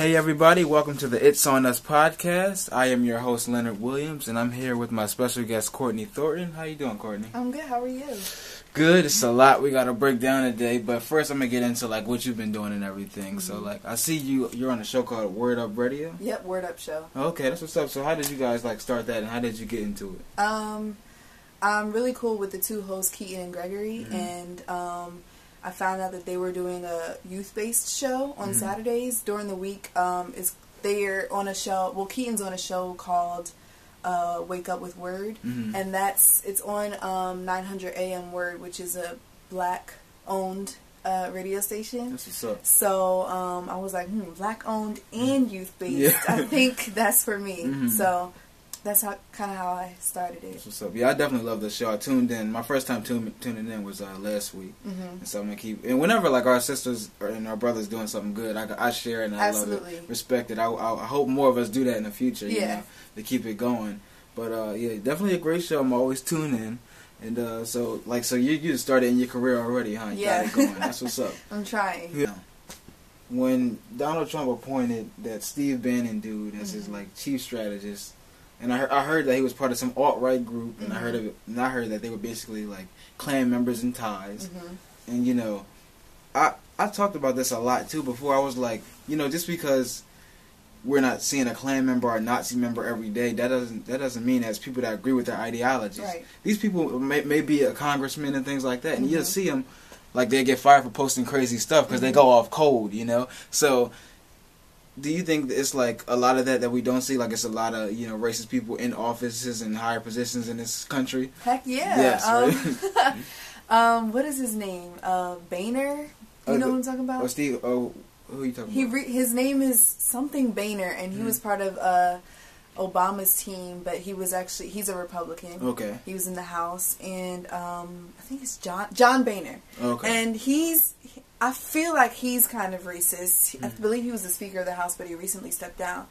Hey everybody, welcome to the It's On Us podcast. I am your host Leonard Williams, and I'm here with my special guest Courtney Thornton. How you doing, Courtney? I'm good. How are you? Good. It's a lot we got to break down today, but first I'm gonna get into like what you've been doing and everything. So like I see you're on a show called Word Up Radio. Yep, Word Up Show. Okay, that's what's up. So how did you guys like start that, and how did you get into it? I'm really cool with the two hosts, Keaton and Gregory, and I found out that they were doing a youth-based show on Saturdays during the week. They're on a show. Well, Keaton's on a show called Wake Up with Word, and it's on 900 AM Word, which is a black-owned radio station. That's what's up. So I was like, black-owned and youth-based. Yeah. I think that's for me. So that's kind of how I started it. That's what's up. Yeah, I definitely love the show. I tuned in. My first time tuning in was last week. And so I'm going to keep... And whenever like our sisters and our brothers doing something good, I share it and I love it. Respect it. I hope more of us do that in the future, you know, to keep it going. But yeah, definitely a great show. I'm always tuned in. And so you just started in your career already, huh? You got it going. That's what's up. I'm trying. Yeah. When Donald Trump appointed that Steve Bannon dude as his like chief strategist, and I heard that he was part of some alt-right group, and I heard that they were basically like Klan members in ties. And you know, I talked about this a lot too before. I was like, you know, just because we're not seeing a Klan member or a Nazi member every day, that doesn't mean as people that agree with their ideologies. Right. These people may be a congressman and things like that, and you'll see them like they get fired for posting crazy stuff because they go off cold, you know. So do you think it's like a lot of that we don't see? Like it's a lot of, you know, racist people in offices and higher positions in this country? Heck yeah. Yes, right? What is his name? Boehner? You know what I'm talking about? Steve. Oh, who are you talking about? His name is something Boehner, and he was part of Obama's team, but he's a Republican. Okay. He was in the House, and I think it's John Boehner. Okay. And I feel like he's kind of racist. I believe he was the Speaker of the House, but he recently stepped down.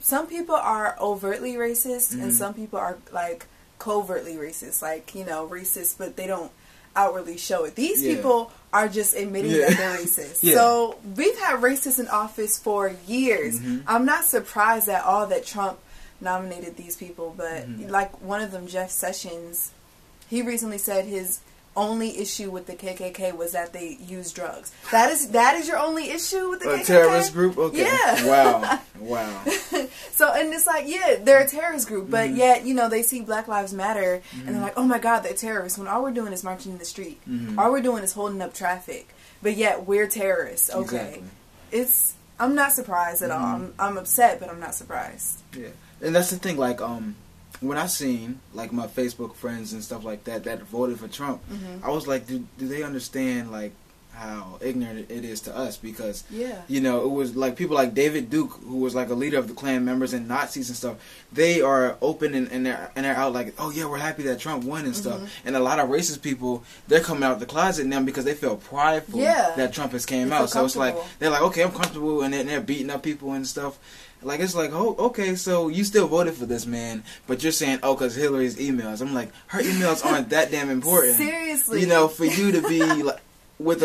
Some people are overtly racist, and some people are like covertly racist, like, you know, racist, but they don't outwardly show it. These people are just admitting that they're racist. So we've had racists in office for years. I'm not surprised at all that Trump nominated these people, but like one of them, Jeff Sessions, he recently said his only issue with the KKK was that they use drugs. That is your only issue with the KKK? A terrorist group? Okay. Yeah. Wow. So, and it's like, yeah, they're a terrorist group, but yet, you know, they see Black Lives Matter, and they're like, oh my God, they're terrorists, when all we're doing is marching in the street. All we're doing is holding up traffic, but yet we're terrorists. Okay. Exactly. I'm not surprised at all. I'm upset, but I'm not surprised. Yeah. And that's the thing, like, when I seen like my Facebook friends and stuff like that voted for Trump, I was like, do they understand like how ignorant it is to us? Because you know, it was like people like David Duke, who was like a leader of the Klan members and Nazis and stuff. They are open and they're out like, oh yeah, we're happy that Trump won and stuff. And a lot of racist people, they're coming out of the closet now because they feel prideful that Trump has came out. So it's like they're like, okay, I'm comfortable, and they're beating up people and stuff. Like, it's like, oh, okay, so you still voted for this man, but you're saying, oh, because Hillary's emails. I'm like, her emails aren't that damn important. Seriously. You know, for you to be, like, with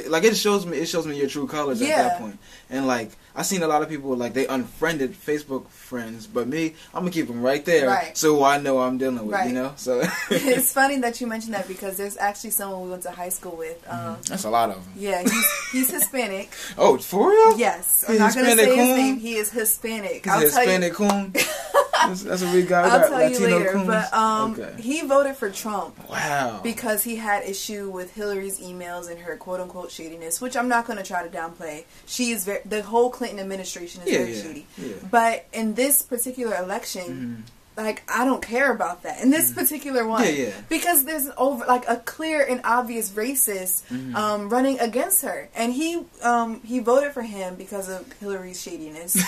like, it shows me your true colors at that point. And, like, I seen a lot of people, like, they unfriended Facebook friends, but me, I'm going to keep them right there. Right. So I know I'm dealing with, you know? So it's funny that you mentioned that, because there's actually someone we went to high school with. That's a lot of them. Yeah, he's Hispanic. Oh, for real? Yes. I'm not going to say his name. He is Hispanic. He's Hispanic coon? That's what we got. I'll tell you later. Coons? But he voted for Trump. Wow. Because he had issue with Hillary's emails and her quote-unquote shadiness, which I'm not going to try to downplay. She is the whole Clinton administration is very shady. Yeah. But in this particular election, like, I don't care about that. In this particular one. Because there's a clear and obvious racist running against her. And he voted for him because of Hillary's shadiness.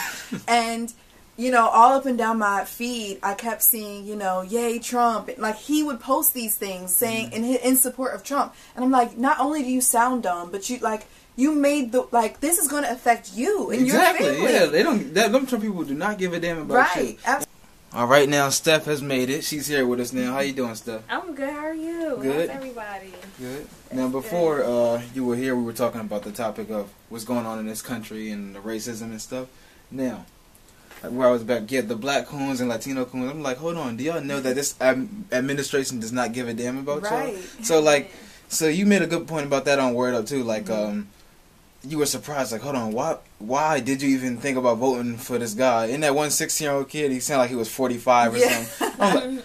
And you know, all up and down my feed, I kept seeing, you know, yay Trump. Like, he would post these things saying in support of Trump. And I'm like, not only do you sound dumb, but you made this is going to affect you and your family. Yeah, they don't. Them Trump people do not give a damn about you. Absolutely. All right, now Steph has made it. She's here with us now. How you doing, Steph? I'm good. How are you? Good. How's everybody? Good. Now, before you were here, we were talking about the topic of what's going on in this country and the racism and stuff. Now, where I was back, the black coons and Latino coons. I'm like, hold on. Do y'all know that this administration does not give a damn about y'all? So you made a good point about that on Word Up too. Like, you were surprised. Like, hold on, why did you even think about voting for this guy? And that one 16-year-old kid, he sounded like he was 45 or something. I'm like,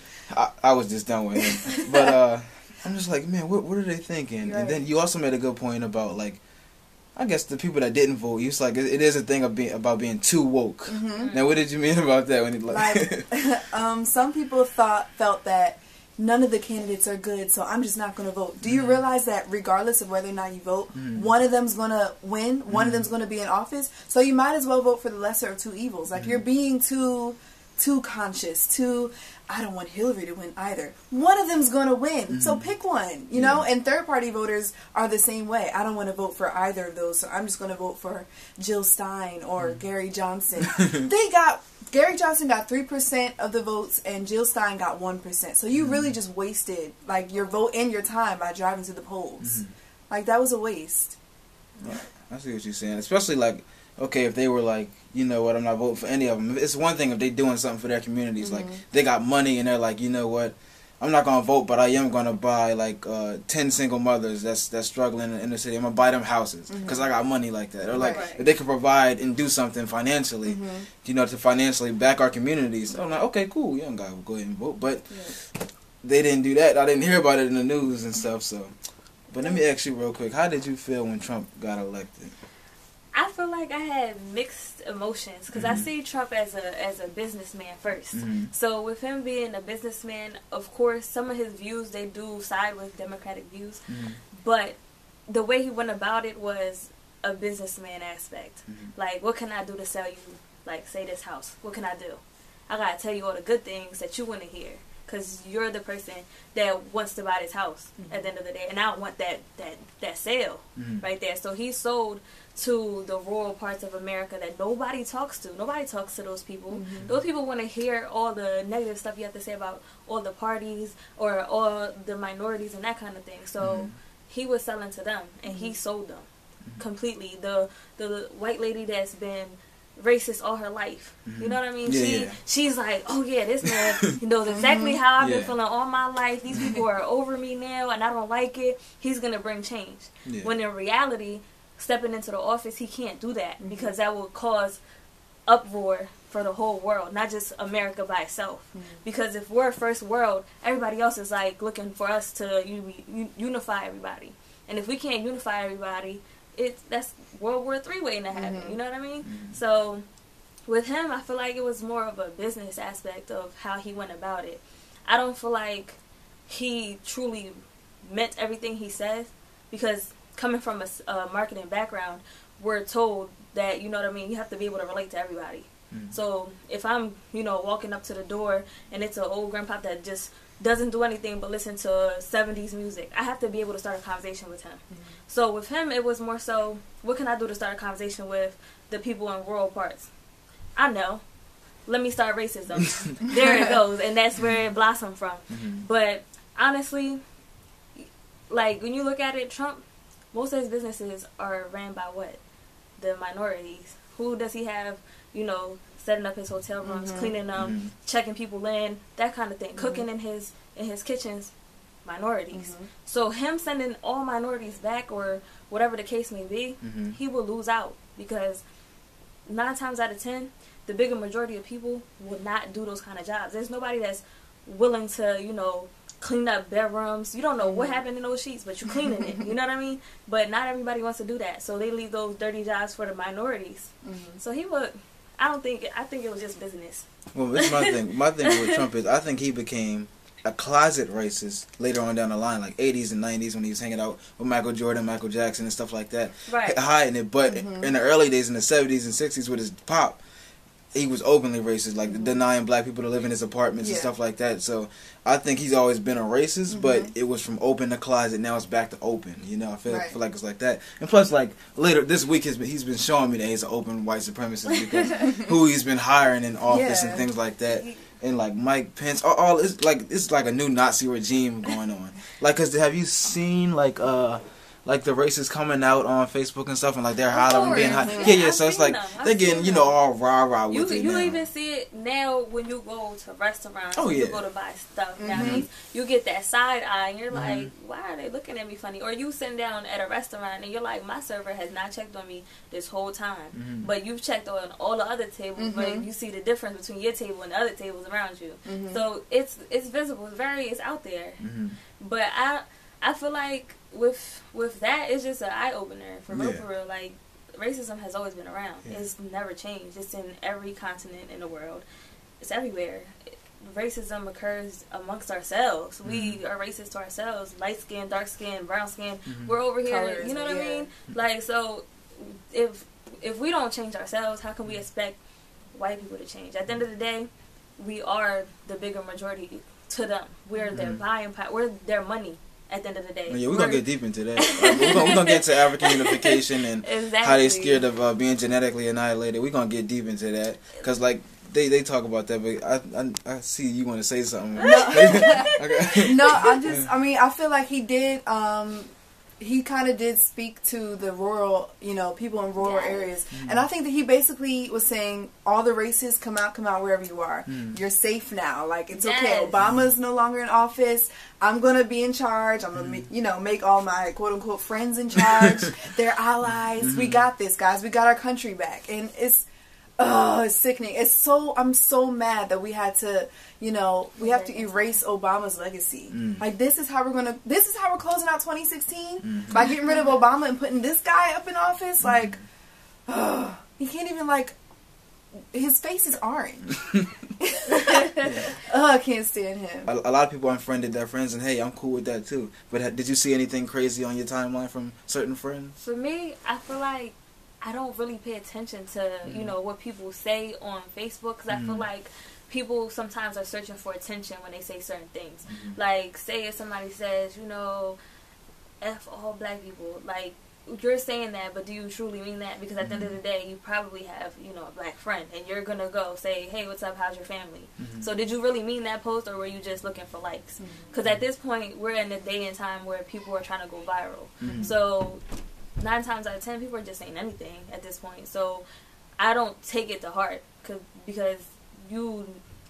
I was just done with him. But I'm just like, man, what are they thinking? Right. And then you also made a good point about, like, I guess the people that didn't vote. You was like, it is a thing about being too woke. Mm-hmm. Now, what did you mean about that? When some people felt that none of the candidates are good, so I'm just not going to vote. Do you realize that regardless of whether or not you vote, one of them's going to win, one of them's going to be in office, so you might as well vote for the lesser of two evils. Like, you're being too conscious, I don't want Hillary to win either. One of them's going to win, so pick one, you know? And third-party voters are the same way. I don't want to vote for either of those, so I'm just going to vote for Jill Stein or Gary Johnson. Gary Johnson got 3% of the votes, and Jill Stein got 1%. So you really just wasted, like, your vote and your time by driving to the polls. Like, that was a waste. Yeah, I see what you're saying. Especially, like, okay, if they were like, you know what, I'm not voting for any of them. It's one thing if they doing something for their communities. Like, they got money, and they're like, you know what, I'm not going to vote, but I am going to buy, like, 10 single mothers that's struggling in the city. I'm going to buy them houses because I got money like that. Or, like, if they could provide and do something financially, you know, to financially back our communities, I'm like, okay, cool, you don't got to go ahead and vote. But they didn't do that. I didn't hear about it in the news and stuff, so. But let me ask you real quick, how did you feel when Trump got elected? I feel like I had mixed emotions because I see Trump as a businessman first. So with him being a businessman, of course, some of his views, they do side with Democratic views. But the way he went about it was a businessman aspect. Like, what can I do to sell you, like, say, this house? What can I do? I got to tell you all the good things that you want to hear because you're the person that wants to buy this house at the end of the day. And I want that sale right there. So he sold to the rural parts of America that nobody talks to. Nobody talks to those people. Those people want to hear all the negative stuff you have to say about all the parties or all the minorities and that kind of thing. So he was selling to them, and he sold them completely. The white lady that's been racist all her life. You know what I mean? She's like, oh yeah, this man, he knows exactly how I've been feeling all my life. These people are over me now, and I don't like it. He's gonna bring change. When in reality, stepping into the office, he can't do that because that will cause uproar for the whole world, not just America by itself. Because if we're first world, everybody else is like looking for us to unify everybody. And if we can't unify everybody, that's World War III waiting to happen. You know what I mean? So with him, I feel like it was more of a business aspect of how he went about it. I don't feel like he truly meant everything he said because coming from a marketing background, we're told that, you know what I mean, you have to be able to relate to everybody. So if I'm, you know, walking up to the door and it's an old grandpa that just doesn't do anything but listen to 70s music, I have to be able to start a conversation with him. So with him, it was more so, what can I do to start a conversation with the people in rural parts? I know. Let me start racism. There it goes. And that's where it blossomed from. But honestly, like, when you look at it, Trump, most of his businesses are ran by what? The minorities. Who does he have, you know, setting up his hotel rooms, cleaning them, checking people in, that kind of thing. Cooking in his kitchens, minorities. So him sending all minorities back or whatever the case may be, he will lose out because 9 times out of 10, the bigger majority of people will not do those kind of jobs. There's nobody that's willing to, you know, clean up bedrooms. You don't know what happened in those sheets, but you're cleaning it. You know what I mean? But not everybody wants to do that, so they leave those dirty jobs for the minorities. So he would. I think it was just business. Well, that's my thing. My thing with Trump is I think he became a closet racist later on down the line, like 80s and 90s when he was hanging out with Michael Jordan, Michael Jackson, and stuff like that, hiding it. But in the early days, in the 70s and 60s, with his pop, he was openly racist, like denying black people to live in his apartments and stuff like that. So I think he's always been a racist, but it was from open to closet. Now it's back to open. You know, I feel like it's like that. And plus, like later this week, he's been showing me that he's an open white supremacist because who he's been hiring in office and things like that. and like Mike Pence, all it's like a new Nazi regime going on. Like, cause have you seen like the racists coming out on Facebook and stuff, and like they're hollering, being hot. Yeah. So it's like they're getting all rah with it. You even see it now when you go to restaurants. Oh yeah. You go to buy stuff. Nowadays, you get that side eye, and you're like, why are they looking at me funny? Or you sitting down at a restaurant, and you're like, my server has not checked on me this whole time, but you've checked on all the other tables, but you see the difference between your table and the other tables around you. So it's visible. It's out there. But I feel like with that, it's just an eye opener for real. Like, racism has always been around. It's never changed. It's in every continent in the world. It's everywhere. Racism occurs amongst ourselves. We are racist to ourselves. Light skin, dark skin, brown skin. We're over here. Colors, you know what I mean? Like, so if we don't change ourselves, how can we expect white people to change? At the end of the day, we are the bigger majority to them. We're their buying power. We're their money. At the end of the day, we're gonna get deep into that. We're gonna get to African unification and how they scared of being genetically annihilated. We're gonna get deep into that because like they talk about that, but I see you want to say something. No, I feel like he did. He kind of did speak to the rural, people in rural areas. And I think that he basically was saying, all the races, come out wherever you are. You're safe now. Like, it's okay. Obama's no longer in office. I'm going to be in charge. I'm going to, make all my quote-unquote friends in charge. They're allies. We got this, guys. We got our country back. And it's sickening. I'm so mad that we had to, we have to erase Obama's legacy. Like, this is how we're closing out 2016 by getting rid of Obama and putting this guy up in office. Like, he can't even, like, his face is orange. I can't stand him. A lot of people unfriended their friends, and hey, I'm cool with that too. But did you see anything crazy on your timeline from certain friends? For me, I feel like I don't really pay attention to, what people say on Facebook, because I feel like people sometimes are searching for attention when they say certain things. Like, say if somebody says, F all black people, like, you're saying that, but do you truly mean that? Because at the end of the day, you probably have, a black friend, and you're going to go say, hey, what's up, how's your family? So did you really mean that post, or were you just looking for likes? Because at this point, we're in a day and time where people are trying to go viral. So 9 times out of 10, people are just saying anything at this point. So I don't take it to heart, because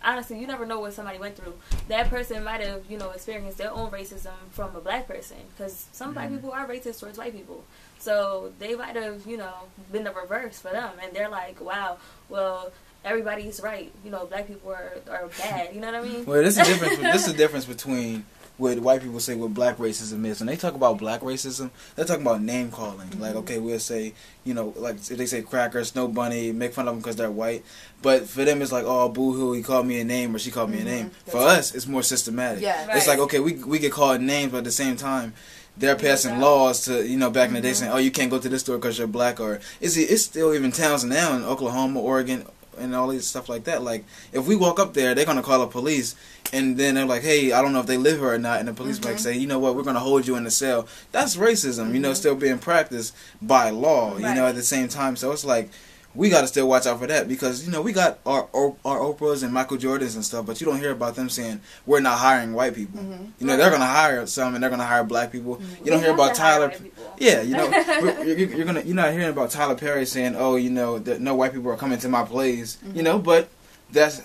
honestly, you never know what somebody went through. That person might have, experienced their own racism from a black person, because some black people are racist towards white people. So they might have, been the reverse for them, and they're like, wow, well, everybody's right. Black people are bad. You know what I mean? Well, this is the difference between what white people say what black racism is. When they talk about black racism, they're talking about name calling. Like, okay, we'll say, like if they say Cracker, Snow Bunny, make fun of them because they're white. But for them, it's like, oh, boo-hoo, he called me a name, or she called me a name. For us, it's more systematic. Yeah, right. It's like, okay, we get called names, but at the same time, they're passing laws to, back in the day saying, oh, you can't go to this store because you're black. Or it's still even towns now in Oklahoma, Oregon, and all these stuff like that. Like, if we walk up there, they're going to call the police, and then they're like, hey, I don't know if they live here or not, and the police might say, you know what, we're going to hold you in the cell. That's racism, still being practiced by law, at the same time. So it's like, we got to still watch out for that, because, we got our Oprahs and Michael Jordans and stuff, but you don't hear about them saying, we're not hiring white people. They're going to hire some, and they're going to hire black people. You don't hear about Tyler. Yeah, you're not hearing about Tyler Perry saying, oh, that no white people are coming to my place, but that's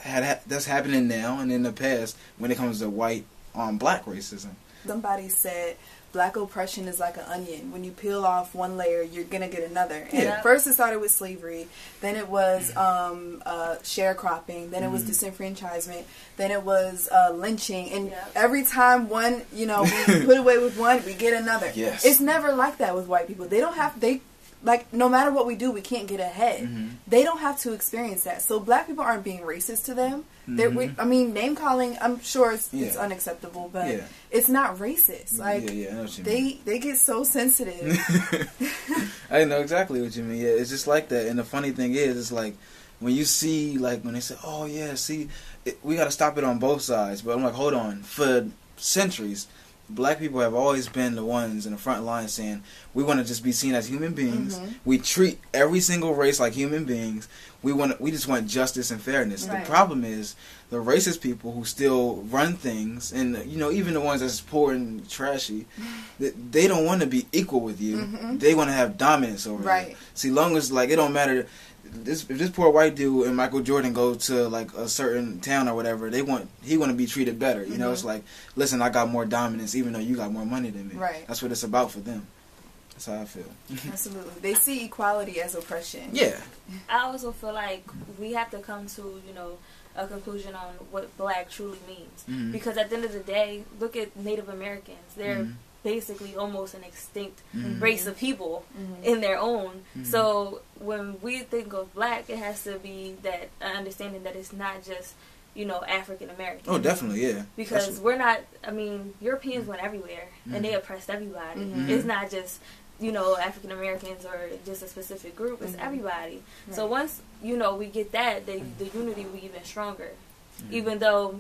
happening now and in the past when it comes to white on black racism. Somebody said black oppression is like an onion. When you peel off one layer, you're gonna get another. And at first it started with slavery, then it was sharecropping, then it was disenfranchisement, then it was lynching, and every time one, we put away with one, we get another. Yes. It's never like that with white people. No matter what we do, we can't get ahead. They don't have to experience that. So black people aren't being racist to them. Name calling, I'm sure it's unacceptable, but it's not racist. Like, I know what you mean. They get so sensitive. I know exactly what you mean. Yeah, it's just like that. And the funny thing is, it's like, when you see, like, when they say, oh, yeah, we got to stop it on both sides. But I'm like, hold on. For centuries, black people have always been the ones in the front line saying, we want to just be seen as human beings. We treat every single race like human beings. We just want justice and fairness. Right. The problem is the racist people who still run things, and even the ones that's poor and trashy, they don't want to be equal with you. They want to have dominance over you. See, long as it don't matter. If this poor white dude and Michael Jordan go to a certain town or whatever, he want to be treated better. It's like, listen, I got more dominance, even though you got more money than me. Right. That's what it's about for them. That's how I feel. Absolutely. They see equality as oppression. Yeah. I also feel like we have to come to, a conclusion on what black truly means. Because at the end of the day, look at Native Americans. They're basically almost an extinct race of people in their own. So when we think of black, it has to be that understanding that it's not just, African American. Oh, definitely, yeah. Because we're not, Europeans went everywhere and they oppressed everybody. It's not just, African Americans or just a specific group. It's everybody. Right. So once, we get that, the unity will be even stronger. Even though,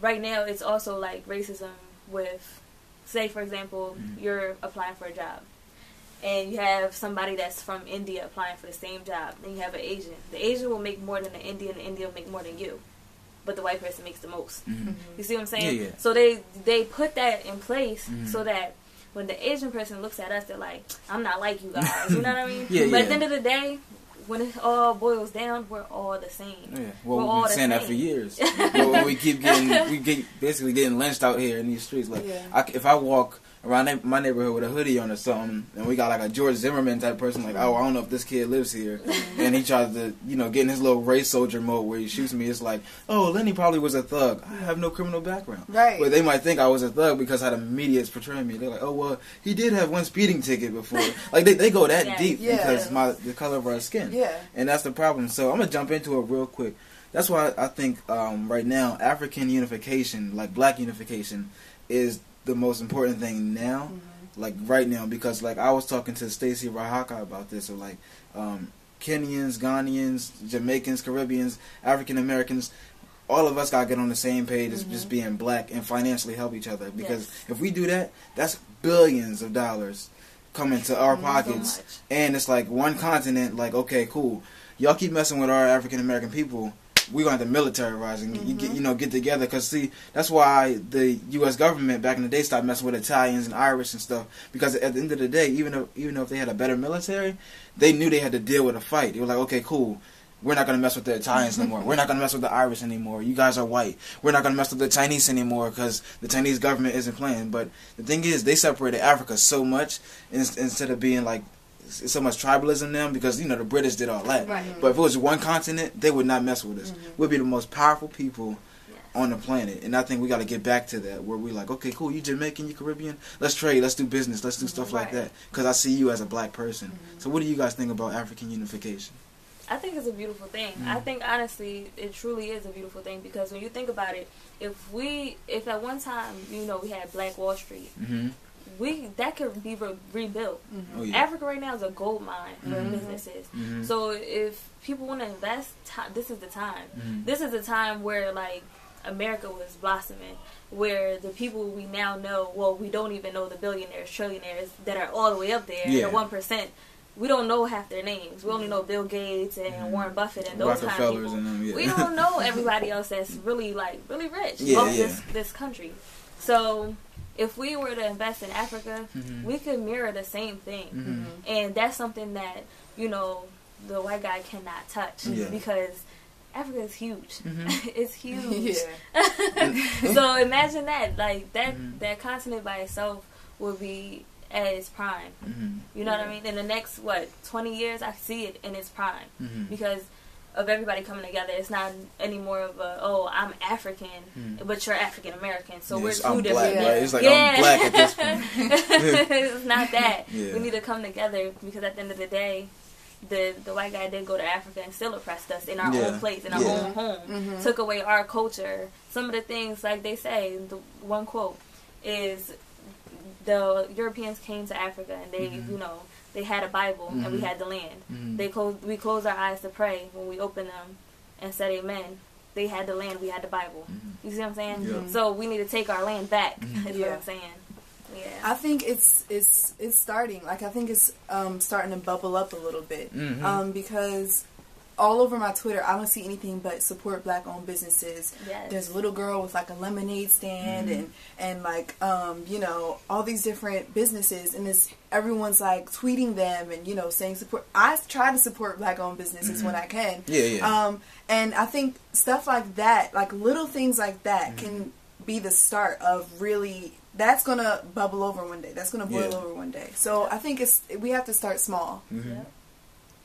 right now it's also like racism with, say, for example, you're applying for a job. And you have somebody that's from India applying for the same job. Then you have an Asian. The Asian will make more than the Indian. The Indian will make more than you. But the white person makes the most. You see what I'm saying? Yeah. So they put that in place so that when the Asian person looks at us, they're like, I'm not like you guys. You know what I mean? But at the end of the day, when it all boils down, we're all the same. Yeah. Well, we've been saying that for years. we basically getting lynched out here in these streets. If I walk around my neighborhood with a hoodie on or something, and we got a George Zimmerman type person, I don't know if this kid lives here, and he tries to, get in his little race soldier mode where he shoots me. It's like, oh, Lenny probably was a thug. I have no criminal background. Right. But they might think I was a thug because how the media is portraying me. They're like, oh, well, he did have one speeding ticket before. They go that deep because the color of our skin. Yeah. And that's the problem. So I'm going to jump into it real quick. That's why I think right now, African unification, black unification, is the most important thing now, right now, because I was talking to Stacey Rahaka about this, or Kenyans, Ghanaians, Jamaicans, Caribbeans, African Americans, all of us gotta get on the same page as just being black and financially help each other, because if we do that, that's billions of dollars coming to our pockets, and it's one continent, okay, cool, y'all keep messing with our African American people, we're going to have to militarize and get together, because see, that's why the U.S. government back in the day stopped messing with Italians and Irish and stuff, because at the end of the day, even though if they had a better military, they knew they had to deal with a fight. They were like, okay, cool, we're not going to mess with the Italians no more. We're not going to mess with the Irish anymore. You guys are white. We're not going to mess with the Chinese anymore because the Chinese government isn't playing. But the thing is, they separated Africa so much instead of being so much tribalism now, because the British did all that. Right. But if it was one continent, they would not mess with us. We'd be the most powerful people on the planet, and I think we got to get back to that, where we're okay, cool, you Jamaican, you Caribbean, let's trade, let's do business, let's do stuff like that, because I see you as a black person. So what do you guys think about African unification? I think it's a beautiful thing. I think, honestly, it truly is a beautiful thing, because when you think about it, if at one time, we had Black Wall Street, that could be rebuilt. Oh, yeah. Africa right now is a gold mine for businesses. So if people want to invest, this is the time. This is the time where America was blossoming, where the people we now know, we don't even know the billionaires, trillionaires that are all the way up there, the 1%. We don't know half their names. We only know Bill Gates and Warren Buffett and those kind of people. And them, we don't know everybody else that's really really rich of this country. So if we were to invest in Africa, we could mirror the same thing. And that's something that, the white guy cannot touch, because Africa is huge. It's huge. So imagine that. That continent by itself would be at its prime. You know what I mean? In the next, 20 years, I see it in its prime. Because of everybody coming together. It's not anymore of I'm African, but you're African American. So we're two different. Black, right? It's I'm black at this point. It's not that. We need to come together, because at the end of the day, the white guy did go to Africa and still oppressed us in our own place, in our own home. Took away our culture. Some of the things, like they say, the one quote is, the Europeans came to Africa and they, they had a Bible and we had the land. We closed our eyes to pray when we opened them and said amen. they had the land, we had the Bible. You see what I'm saying? Yeah. So we need to take our land back. Is what I'm saying. Yeah. I think it's starting. Like, I think it's starting to bubble up a little bit. Because all over my Twitter, I don't see anything but support Black-owned businesses. Yes. There's a little girl with like a lemonade stand and like you know, all these different businesses, and everyone's like tweeting them and, you know, saying support. I try to support Black-owned businesses when I can. And I think stuff like that, like little things like that, can be the start of really. That's gonna bubble over one day. That's gonna boil over one day. So I think we have to start small.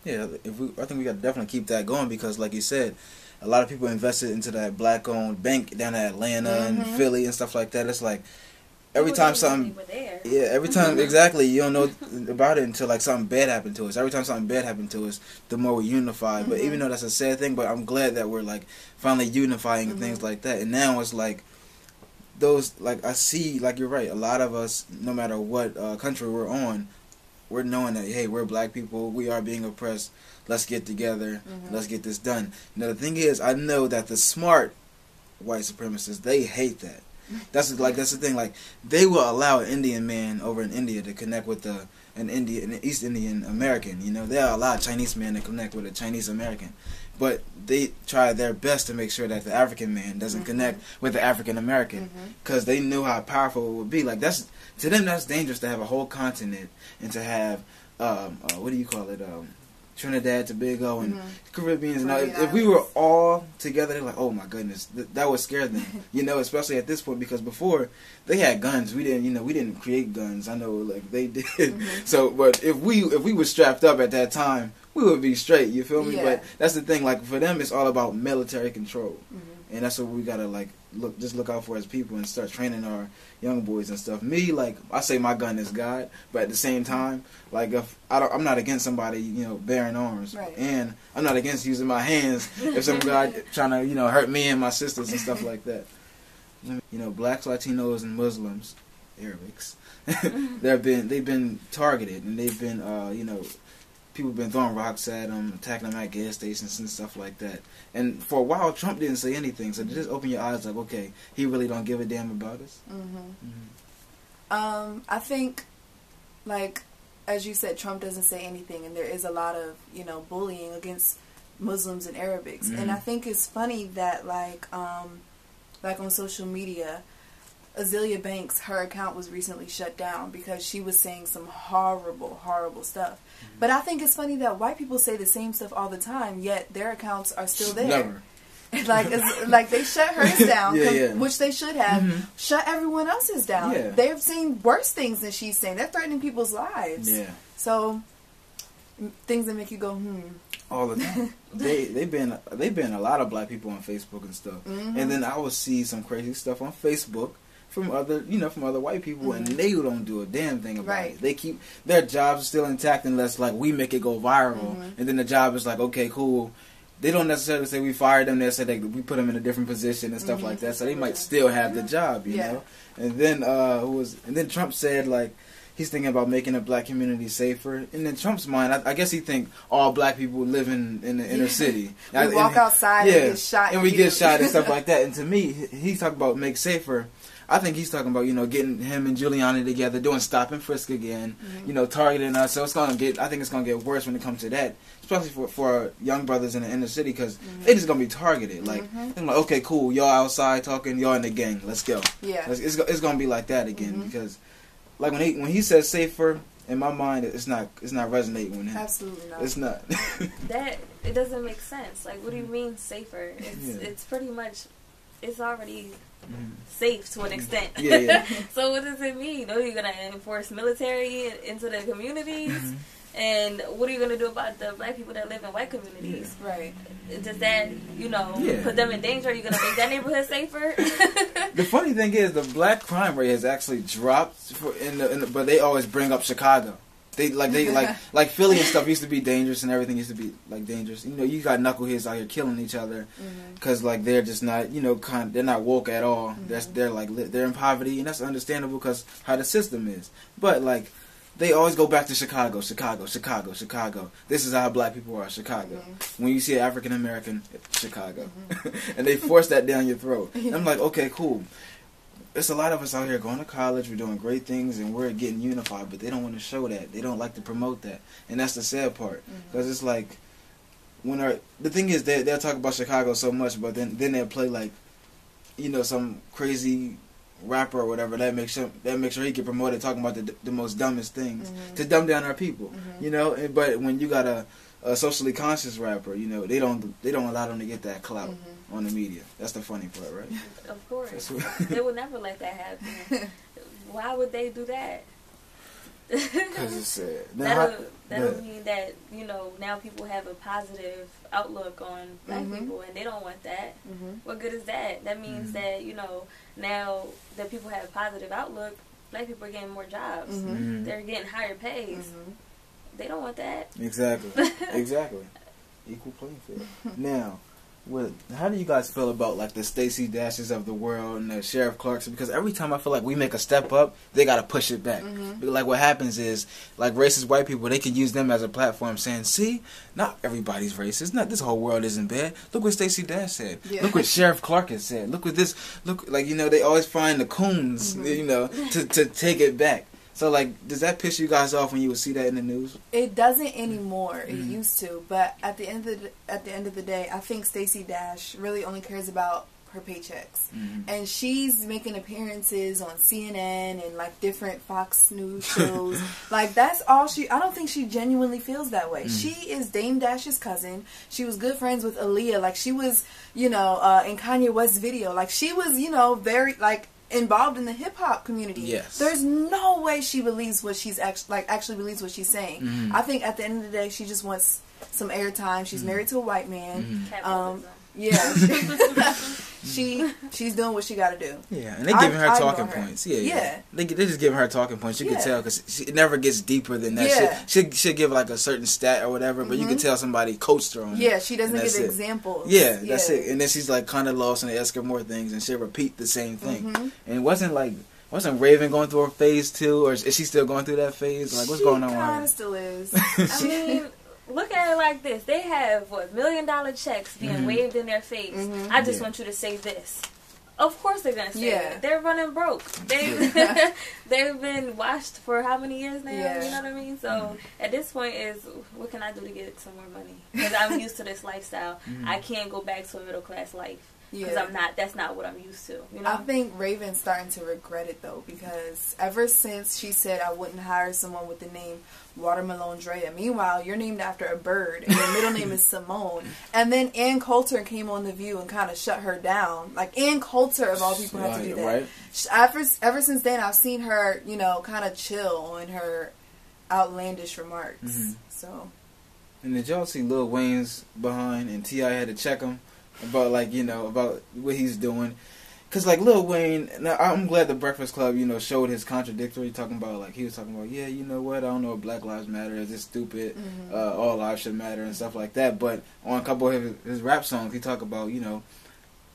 Yeah, I think we got to definitely keep that going, because, like you said, a lot of people invested into that Black-owned bank down in Atlanta and Philly and stuff like that. It's like every time something, every time exactly, you don't know about it until like something bad happened to us. Every time something bad happened to us, the more we unify. But even though that's a sad thing, but I'm glad that we're like finally unifying and things like that. And now it's like those, like, I see, like, you're right, a lot of us, no matter what country we're on, we're knowing that, hey, we're Black people, we are being oppressed, let's get together, let's get this done. Now the thing is, I know that the smart white supremacists, they hate that. That's the thing, like, they will allow an Indian man over in India to connect with an East Indian American, you know, they'll allow a Chinese man to connect with a Chinese American. But they try their best to make sure that the African man doesn't connect with the African American, because they knew how powerful it would be. Like, to them, that's dangerous to have a whole continent and to have what do you call it? Trinidad, Tobago, and Caribbeans. If we were all together, they're like, oh my goodness, that would scare them. You know, especially at this point, because before they had guns, we didn't create guns. I know, like, they did. So, but if we were strapped up at that time, we would be straight. You feel me? But that's the thing. Like, for them, it's all about military control, and that's what we gotta like look out for as people and start training our young boys and stuff. Me, like, I say my gun is God, but at the same time, like, if I'm not against somebody, you know, bearing arms, and I'm not against using my hands if some guy trying to, you know, hurt me and my sisters and stuff like that. You know, Blacks, Latinos, and Muslims, Arabics, they've been targeted, and they've been, you know, people have been throwing rocks at them, attacking them at gas stations and stuff like that. And for a while, Trump didn't say anything. So just open your eyes, like, okay, he really don't give a damn about us. I think, like, as you said, Trump doesn't say anything, and there is a lot of, you know, bullying against Muslims and Arabics. And I think it's funny that, like on social media, Azealia Banks, her account was recently shut down because she was saying some horrible, horrible stuff. But I think it's funny that white people say the same stuff all the time, yet their accounts are still there. Never. like they shut hers down, which they should have. Shut everyone else's down. They've seen worse things than she's saying. They're threatening people's lives. So things that make you go, all the time. They've been a lot of Black people on Facebook and stuff. And then I would see some crazy stuff on Facebook from other white people, and they don't do a damn thing about it. They keep their jobs still intact unless, like, we make it go viral, and then the job is like, okay, cool. They don't necessarily say we fired them. They say we put them in a different position and stuff like that. So they might still have the job, you know. And then and then Trump said, like, he's thinking about making the Black community safer. And in Trump's mind, I guess he think all Black people live in the inner city. We walk outside and get shot. And we get shot and stuff like that. And to me, he's talking about make safer. I think he's talking about, you know, getting him and Giuliani together, doing stop and frisk again, you know, targeting us. So I think it's gonna get worse when it comes to that, especially for young brothers in the inner city, because they just gonna be targeted. Like, I'm like, okay, cool, y'all outside talking, y'all in the gang, let's go. It's gonna be like that again, because, like, when he says safer, in my mind, it's not resonating with him. Absolutely not. It's not. That it doesn't make sense. Like, what do you mean safer? It's pretty much, it's already safe to an extent. So what does it mean? Are you gonna enforce military into the communities? And what are you gonna do about the Black people that live in white communities? Does that, you know, put them in danger? Are you gonna make that neighborhood safer? The funny thing is, the Black crime rate has actually dropped but they always bring up Chicago. They like Philly and stuff used to be dangerous, and everything used to be like dangerous. You know, you got knuckleheads out here killing each other because like they're just not, you know, they're not woke at all. They're in poverty, and that's understandable because how the system is. But like they always go back to Chicago. This is how black people are, Chicago. Mm-hmm. When you see an African American, Chicago. Mm-hmm. And they force that down your throat. And I'm like, okay, cool. There's a lot of us out here going to college, we're doing great things, and we're getting unified, but they don't want to show that. They don't like to promote that. And that's the sad part. Because it's like, the thing is, they'll talk about Chicago so much, but then they'll play like, you know, some crazy rapper or whatever that makes sure he get promoted talking about the most dumbest things to dumb down our people, you know. But when you got a socially conscious rapper, you know, they don't allow them to get that clout on the media. That's the funny part, right? Of course, they would never let that happen. Why would they do that? Because it's sad. That'll mean that, you know, now people have a positive outlook on black people, and they don't want that. What good is that? That means that, you know, now that people have a positive outlook, black people are getting more jobs. They're getting higher pays. They don't want that. Exactly. Equal playing field. Now, how do you guys feel about like the Stacey Dashes of the world and the Sheriff Clarkson? Because every time I feel like we make a step up, they gotta push it back. Like what happens is, like racist white people, they can use them as a platform, saying, "See, not everybody's racist. Not this whole world isn't bad. Look what Stacey Dash said. Yeah. Look what Sheriff Clarkson said. Look what this. Look, like, you know, they always find the coons, you know, to take it back." So, like, does that piss you guys off when you would see that in the news? It doesn't anymore. It used to, but at the end of the day, I think Stacey Dash really only cares about her paychecks, and she's making appearances on CNN and like different Fox News shows. Like that's all she. I don't think she genuinely feels that way. She is Dame Dash's cousin. She was good friends with Aaliyah. Like she was, you know, in Kanye West's video. Like she was, you know, very like involved in the hip hop community. Yes. There's no way she believes what she's actually believes what she's saying. I think at the end of the day, she just wants some airtime. She's married to a white man. Yeah. She's doing what she got to do. Yeah, and they're giving her talking points. Yeah. They just giving her talking points. You can tell because it never gets deeper than that. Yeah. She'll give like a certain stat or whatever, but you can tell somebody coached her on it. Yeah, she doesn't give examples. Yeah, that's it. And then she's like kind of lost and they ask her more things and she'll repeat the same thing. And it wasn't Raven going through her phase too, or is she still going through that phase? Like what's going on? She kind of still is. I mean, look at it like this. They have, $1 million checks being waved in their face. I just want you to say this. Of course they're going to say it. They're running broke. They've been washed for how many years now? Yeah. You know what I mean? So at this point is, what can I do to get some more money? Because I'm used to this lifestyle. I can't go back to a middle class life. Because that's not what I'm used to. You know? I think Raven's starting to regret it though, because ever since she said I wouldn't hire someone with the name Watermelon Drea. Meanwhile, you're named after a bird, and your middle name is Simone. And then Ann Coulter came on The View and kind of shut her down. Like Ann Coulter, of all people, had to do that. Right? Ever since then, I've seen her, you know, kind of chill on her outlandish remarks. So. And did y'all see Lil Wayne's behind, and T.I. had to check him about, like, you know, about what he's doing? Because, like, Lil Wayne, now I'm glad the Breakfast Club, you know, showed his contradictory, talking about, like, he was talking about, yeah, you know what, I don't know if Black Lives Matter, is this stupid, all lives should matter, and stuff like that. But on a couple of his rap songs, he talked about, you know,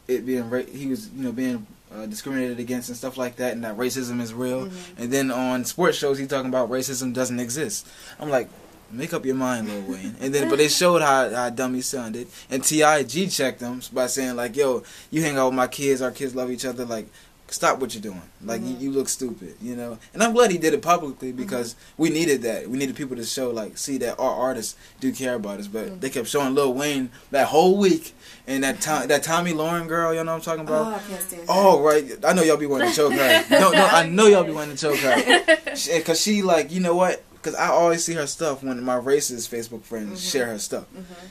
it being, he was, you know, being discriminated against and stuff like that, and that racism is real. And then on sports shows, he talking about racism doesn't exist. I'm like, make up your mind, Lil Wayne. And then, but they showed how dumb he sounded. And T.I. G-checked him by saying, like, yo, you hang out with my kids, our kids love each other, like, stop what you're doing. Like, you look stupid, you know? And I'm glad he did it publicly because we needed that. We needed people to show, like, see that our artists do care about us. But they kept showing Lil Wayne that whole week. And that Tommy Lauren girl, you know what I'm talking about? Oh, I can't stand that. Oh, right. I know y'all be wanting to choke her. No, I know y'all be wanting to choke her. Because she, like, you know what? Because I always see her stuff when my racist Facebook friends share her stuff.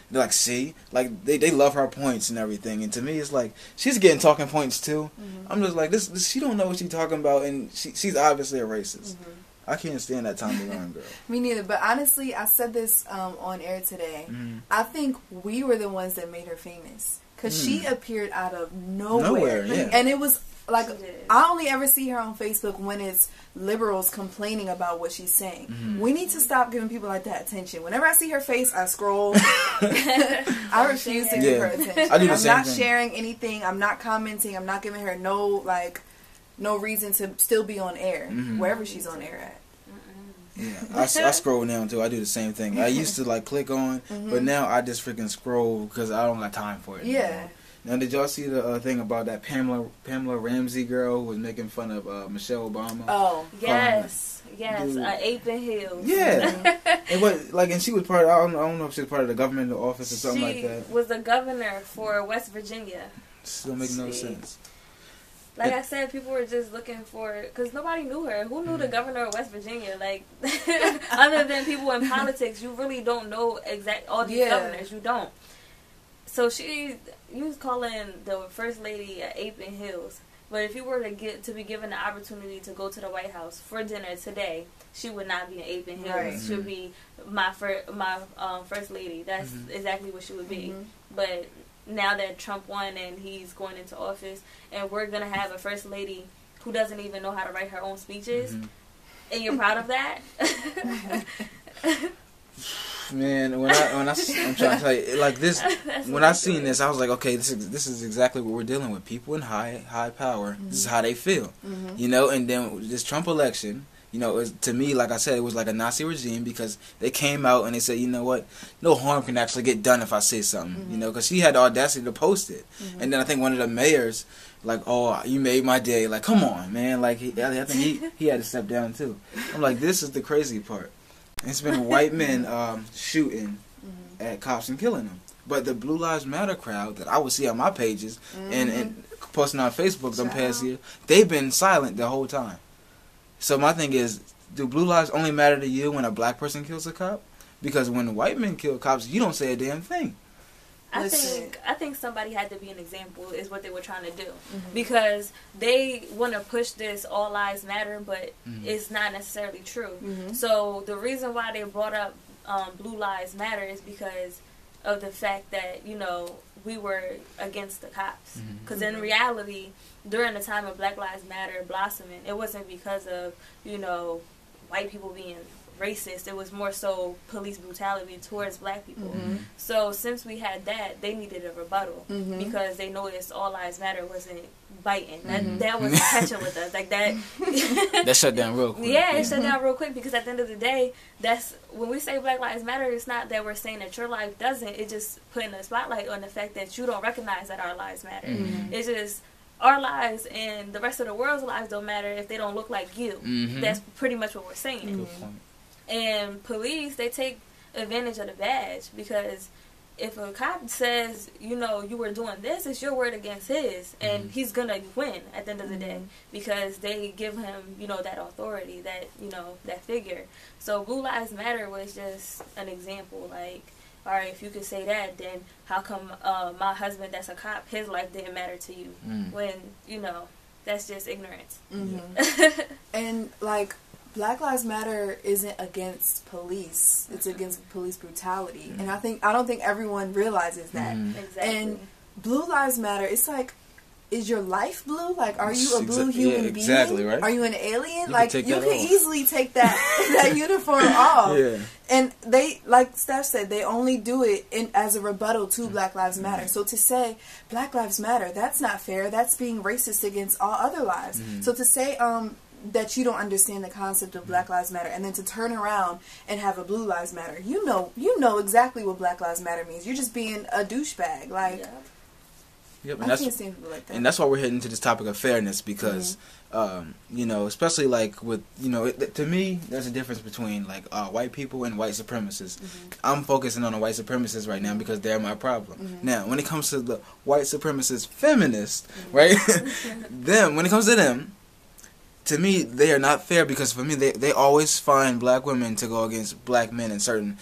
They're like, see? Like, they love her points and everything. And to me, it's like, she's getting talking points too. I'm just like, this she don't know what she's talking about. And she's obviously a racist. I can't stand that Tommy Lauren girl. Me neither. But honestly, I said this on air today. I think we were the ones that made her famous. Because she appeared out of nowhere. And it was like, I only ever see her on Facebook when it's liberals complaining about what she's saying. We need to stop giving people like that attention. Whenever I see her face, I scroll. I refuse to give her attention. I'm not sharing anything. I'm not commenting. I'm not giving her no reason to still be on air wherever she's on air at. Yeah, I scroll now too. I do the same thing. I used to like click on, but now I just freaking scroll because I don't got time for it. Yeah. Anymore. Now, did y'all see the thing about that Pamela Ramsey girl who was making fun of Michelle Obama? Oh, yes, ape in heels. Yeah, and what and she was part of, I don't know if she was part of the government office or something like that. She was the governor for West Virginia. Still make no sense. Like I said, people were just looking for, because nobody knew her. Who knew the governor of West Virginia? Like, other than people in politics, you really don't know all these governors. You don't. So you was calling the first lady an ape in heels. But if you were to be given the opportunity to go to the White House for dinner today, she would not be an ape in heels. Right. She would be my first lady. That's exactly what she would be. But now that Trump won and he's going into office, and we're going to have a first lady who doesn't even know how to write her own speeches, and you're proud of that? Man, when I'm trying to tell you, like this, when I seen this, I was like, okay, this is exactly what we're dealing with. People in high power, this is how they feel, you know. And then this Trump election, you know, to me, like I said, it was like a Nazi regime because they came out and they said, you know what, no harm can actually get done if I say something, you know, because she had the audacity to post it. And then I think one of the mayors, like, oh, you made my day. Like, come on, man. Like, I think he had to step down too. I'm like, this is the crazy part. It's been white men shooting at cops and killing them. But the Blue Lives Matter crowd that I would see on my pages and posting on Facebook them past year, they've been silent the whole time. So my thing is, do blue lives only matter to you when a black person kills a cop? Because when white men kill cops, you don't say a damn thing. I think somebody had to be an example is what they were trying to do. Because they want to push this all lives matter, but it's not necessarily true. So the reason why they brought up Blue Lives Matter is because of the fact that, you know, we were against the cops. Because in reality, during the time of Black Lives Matter blossoming, it wasn't because of, you know, white people being racist. It was more so police brutality towards black people. So since we had that, they needed a rebuttal because they noticed all lives matter wasn't biting. That wasn't catching with us. Like that that shut down real quick. Yeah, it shut down real quick because at the end of the day, that's when we say Black Lives Matter, it's not that we're saying that your life doesn't. It's just putting a spotlight on the fact that you don't recognize that our lives matter. It's just our lives and the rest of the world's lives don't matter if they don't look like you. That's pretty much what we're saying. Good point. And police, they take advantage of the badge because if a cop says, you know, you were doing this, it's your word against his, and he's gonna win at the end of the day because they give him, you know, that authority, that, you know, that figure. So Blue Lives Matter was just an example. Like, all right, if you could say that, then how come my husband that's a cop, his life didn't matter to you? When, you know, that's just ignorance. And like, Black Lives Matter isn't against police. It's against police brutality. And I don't think everyone realizes that. Exactly. And Blue Lives Matter, it's like, is your life blue? Like, are you a blue human being? Exactly, right? Are you an alien? You can easily take that uniform off. And they, like Steph said, they only do it as a rebuttal to Black Lives Matter. So to say Black Lives Matter, that's not fair. That's being racist against all other lives. So to say that you don't understand the concept of Black Lives Matter, and then to turn around and have a Blue Lives Matter, you know exactly what Black Lives Matter means. You're just being a douchebag. Like, and I can't stand people like that. And that's why we're heading to this topic of fairness because, you know, especially like with, you know, to me, there's a difference between like white people and white supremacists. I'm focusing on the white supremacists right now because they're my problem. Now, when it comes to the white supremacist feminists, right? When it comes to them, to me, they are not fair because for me, they always find black women to go against black men in certain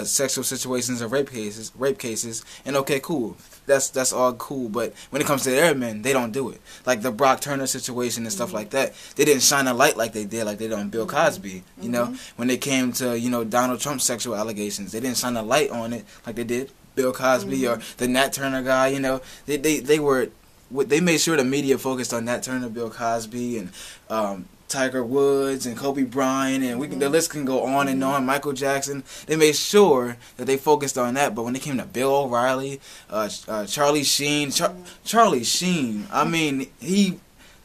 sexual situations or rape cases. And okay, cool, that's all cool. But when it comes to their men, they don't do it. Like the Brock Turner situation and stuff like that, they didn't shine a light like they did on Bill Cosby. You know, when they came to Donald Trump's sexual allegations, they didn't shine a light on it like they did Bill Cosby or the Nat Turner guy. You know, they made sure the media focused on Nat Turner, Bill Cosby, and Tiger Woods, and Kobe Bryant, and the list can go on and on, Michael Jackson. They made sure that they focused on that, but when it came to Bill O'Reilly, Charlie Sheen, Charlie Sheen, I mean, he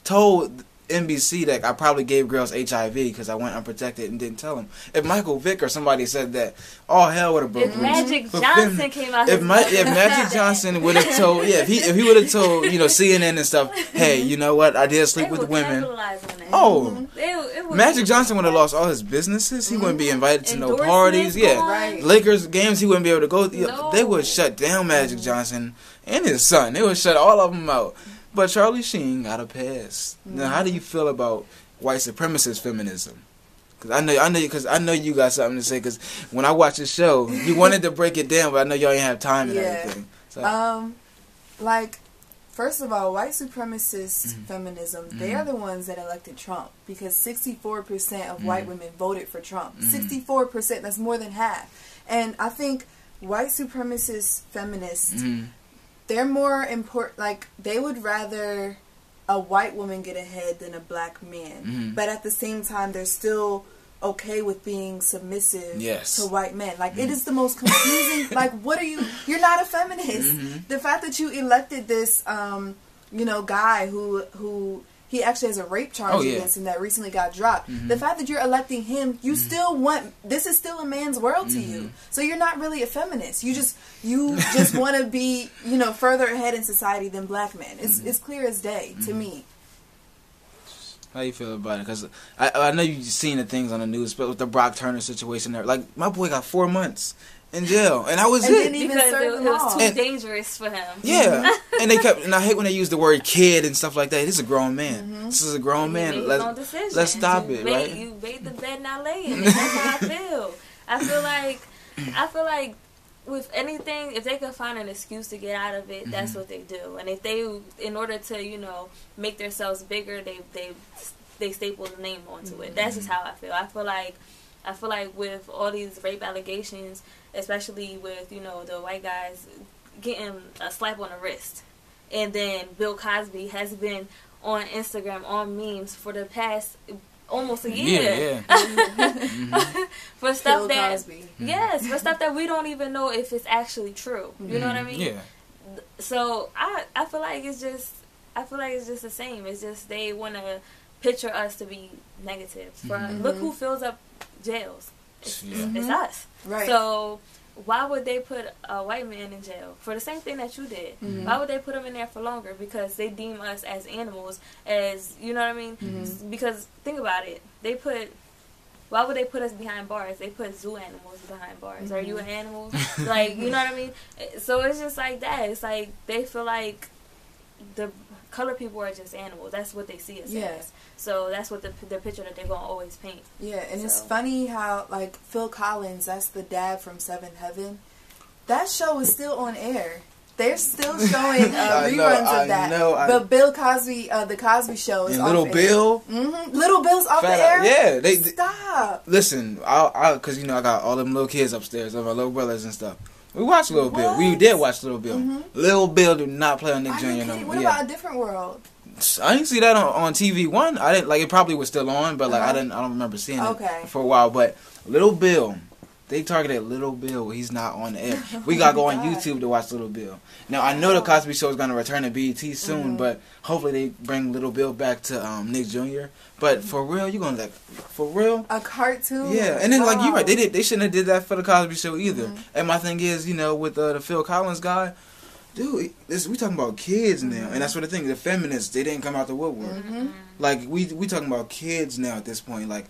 told NBC that I probably gave girls HIV because I went unprotected and didn't tell them. If Michael Vick or somebody said that, all hell would have broke loose. If Magic Johnson came out, if Magic Johnson would have told, if he would have told, CNN and stuff, hey, you know what, I did sleep with women. Magic Johnson would have lost all his businesses. He wouldn't be invited to no parties. Yeah, Lakers games he wouldn't be able to go. No. They would shut down Magic Johnson and his son. They would shut all of them out. But Charlie Sheen got a pass. Now, how do you feel about white supremacist feminism? Because I know you got something to say. Because when I watched the show, you wanted to break it down, but I know y'all ain't have time and everything. So. First of all, white supremacist feminism, they are the ones that elected Trump because 64% of white women voted for Trump. 64%, that's more than half. And I think white supremacist feminists, they're more important, like, they would rather a white woman get ahead than a black man. But at the same time, they're still okay with being submissive to white men. Like, it is the most confusing, like, what are you, you're not a feminist. The fact that you elected this, guy who he actually has a rape charge against him that recently got dropped. The fact that you're electing him, you still want, this is still a man's world to you. So you're not really a feminist. You just want to be, further ahead in society than black men. It's clear as day to me. How you feel about it? Because I know you've seen the things on the news, but with the Brock Turner situation there, like, my boy got 4 months in jail, and that was it. Because it was too dangerous for him. Yeah, and I hate when they use the word kid and stuff like that. This is a grown man. This is a grown man. Let's stop it, right? You made the bed, now lay in it. That's how I feel. I feel like with anything, if they could find an excuse to get out of it, that's what they do. And if they, in order to, make themselves bigger, they staple the name onto it. That's just how I feel. I feel like with all these rape allegations, especially with, the white guys getting a slap on the wrist. And then Bill Cosby has been on Instagram, on memes for the past almost a year. For stuff for stuff that we don't even know if it's actually true. You know what I mean? Yeah. So I feel like it's just the same. It's just they want to picture us to be negative. Look who fills up jails. It's us. Right. So why would they put a white man in jail for the same thing that you did? Why would they put him in there for longer? Because they deem us as animals, as, you know what I mean? Because think about it. Why would they put us behind bars? They put zoo animals behind bars. Are you an animal? Like, you know what I mean? So it's just like that. It's like they feel like the colored people are just animals. That's what they see us as. So that's what the picture that they're going to always paint. Yeah, and it's funny how, like, Phil Collins, that's the dad from Seventh Heaven, that show is still on air. They're still showing reruns of that. But Bill Cosby, the Cosby Show is off Little air. Bill? Little Bill's off the air? Yeah. They Stop. Listen, because, I got all them little kids upstairs, my little brothers and stuff. We watched Little Bill. We did watch Little Bill. Little Bill did not play on Nick Jr. no more. What about A Different World? I didn't see that on TV One. I didn't, like, it probably was still on, but like I don't remember seeing it for a while. But Little Bill, they targeted Little Bill. He's not on the air. We gotta go on YouTube to watch Little Bill. Now I know the Cosby Show is gonna return to BET soon, but hopefully they bring Little Bill back to Nick Jr. But for real, you gonna a cartoon? Yeah, and then like you're right, they shouldn't have did that for the Cosby Show either. And my thing is, with the Phil Collins guy. Dude, we talking about kids now, and that's what the thing. The feminists, they didn't come out the woodwork. Like we talking about kids now at this point. Like,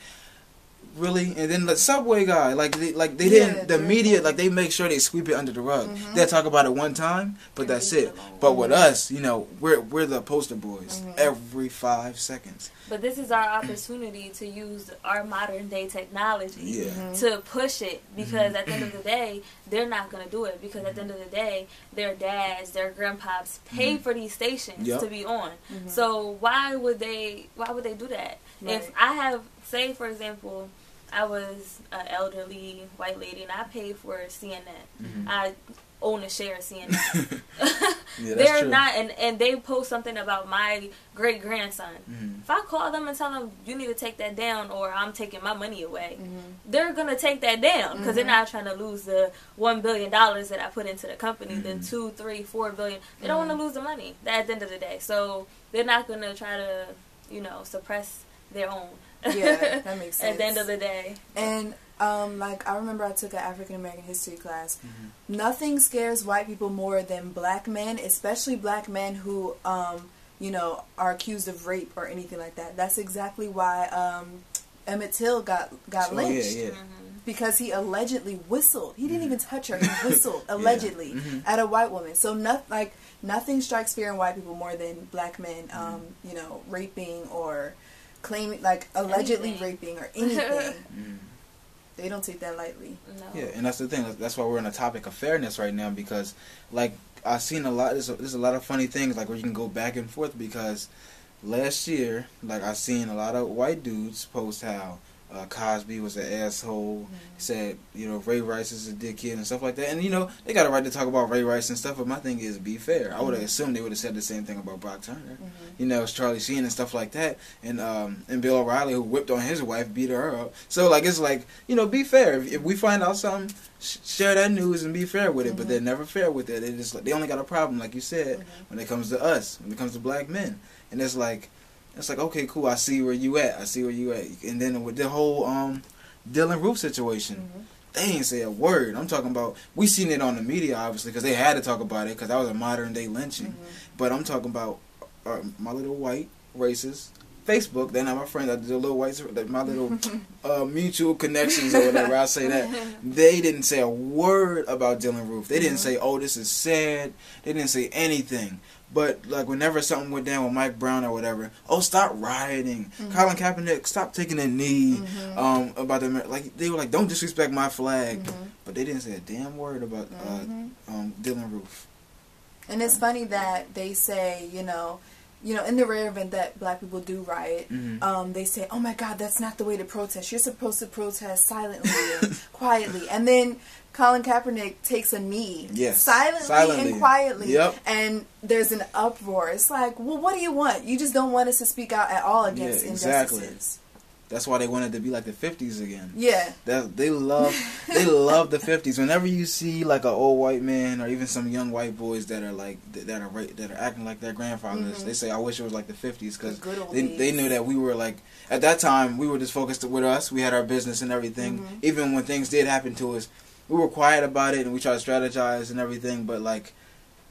really? And then the Subway guy, they didn't. The media, like, they make sure they sweep it under the rug. They'll talk about it one time, but that's it. But with us, we're the poster boys every 5 seconds. But this is our opportunity to use our modern day technology to push it, because at the end of the day, they're not going to do it, because at the end of the day, their dads, their grandpops pay for these stations to be on. So why would they do that? Right. If I have, say for example, I was an elderly white lady and I paid for CNN. I own a share of CNN. They're true. Not, and they post something about my great grandson. If I call them and tell them you need to take that down, or I'm taking my money away, they're gonna take that down, because they're not trying to lose the $1 billion that I put into the company, the 2, 3, 4 billion. They don't want to lose the money at the end of the day, so they're not gonna try to suppress their own. Yeah, that makes sense. At the end of the day. And like, I remember I took an African American history class. Nothing scares white people more than black men, especially black men who are accused of rape or anything like that. That's exactly why Emmett Till got lynched. Yeah. Because he allegedly whistled. He didn't even touch her. He whistled allegedly at a white woman. So nothing strikes fear in white people more than black men, raping or claiming, like, allegedly raping or anything. They don't take that lightly. No. Yeah, and that's the thing. That's why we're on the topic of fairness right now, because, like, I've seen a lot. There's a lot of funny things, like, where you can go back and forth, because last year, like, I seen a lot of white dudes post how Cosby was an asshole. He said, Ray Rice is a dickhead and stuff like that. And, they got a right to talk about Ray Rice and stuff, but my thing is, be fair. I would have assumed they would have said the same thing about Brock Turner. It's Charlie Sheen and stuff like that. And Bill O'Reilly, who whipped on his wife, beat her up. So, like, it's like, be fair. If we find out something, share that news and be fair with it. But they're never fair with it. They only got a problem, like you said, when it comes to us, when it comes to black men. And it's like, okay, cool, I see where you at. And then with the whole Dylan Roof situation, they ain't say a word. I'm talking about, we seen it on the media, obviously, because they had to talk about it, because that was a modern-day lynching. But I'm talking about my little white racist Facebook. They're not my friends. The little whites, my little mutual connections or whatever. I say that. They didn't say a word about Dylan Roof. They didn't say, oh, this is sad. They didn't say anything. But, like, whenever something went down with Mike Brown or whatever, oh, stop rioting. Colin Kaepernick, stop taking a knee. About the, like, they were like, don't disrespect my flag. But they didn't say a damn word about Dylan Roof. And it's funny that they say, in the rare event that black people do riot, they say, oh my God, that's not the way to protest. You're supposed to protest silently and quietly. And then Colin Kaepernick takes a knee silently and quietly. And there's an uproar. It's like, well, what do you want? You just don't want us to speak out at all against injustices. That's why they wanted to be like the 50s again. Yeah. They love the 50s. Whenever you see like an old white man or even some young white boys that are like that are acting like their grandfathers, they say, I wish it was like the 50s, because they knew that we were like, at that time we were just focused with us. We had our business and everything. Even when things did happen to us, we were quiet about it and we tried to strategize and everything. But like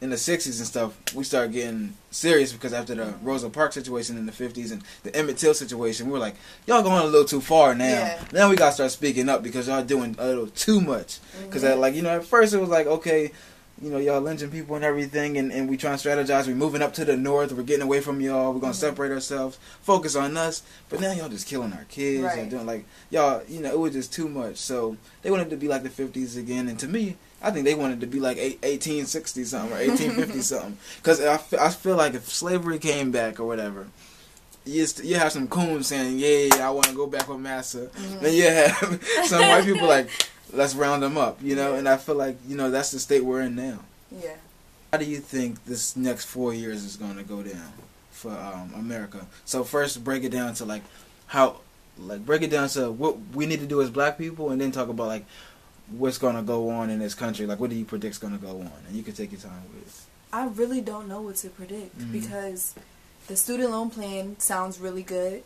in the 60s and stuff, we started getting serious, because after the Rosa Parks situation in the 50s and the Emmett Till situation, we were like, y'all going a little too far now. Yeah. Now we got to start speaking up, because y'all doing a little too much. Because at first it was like, okay, y'all lynching people and everything, and we trying to strategize. We're moving up to the north. We're getting away from y'all. We're going to separate ourselves, focus on us. But now y'all just killing our kids. Right. And doing like, y'all, it was just too much. So they wanted to be like the 50s again. And to me, I think they wanted to be like 1860 something or 1850 something. Because I feel like if slavery came back or whatever, you have some coons saying, yeah, I want to go back with Massa. Then you have some white people like, let's round them up, and I feel like, that's the state we're in now. Yeah. How do you think this next 4 years is going to go down for America? So first break it down to what we need to do as black people, and then talk about like what's going to go on in this country. Like, what do you predict is going to go on? And you can take your time with it. I really don't know what to predict, because the student loan plan sounds really good.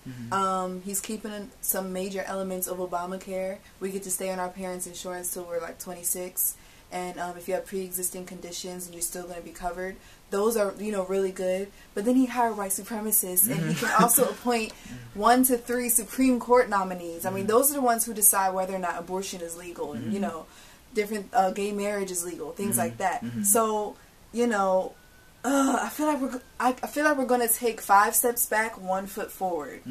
He's keeping some major elements of Obamacare. We get to stay on our parents' insurance till we're like 26. And if you have pre-existing conditions and you're still going to be covered, those are, really good. But then he hired white supremacists, and he can also appoint 1 to 3 Supreme Court nominees. I mean, those are the ones who decide whether or not abortion is legal and, different gay marriage is legal, things like that. So, I feel like we're gonna take 5 steps back, 1 foot forward.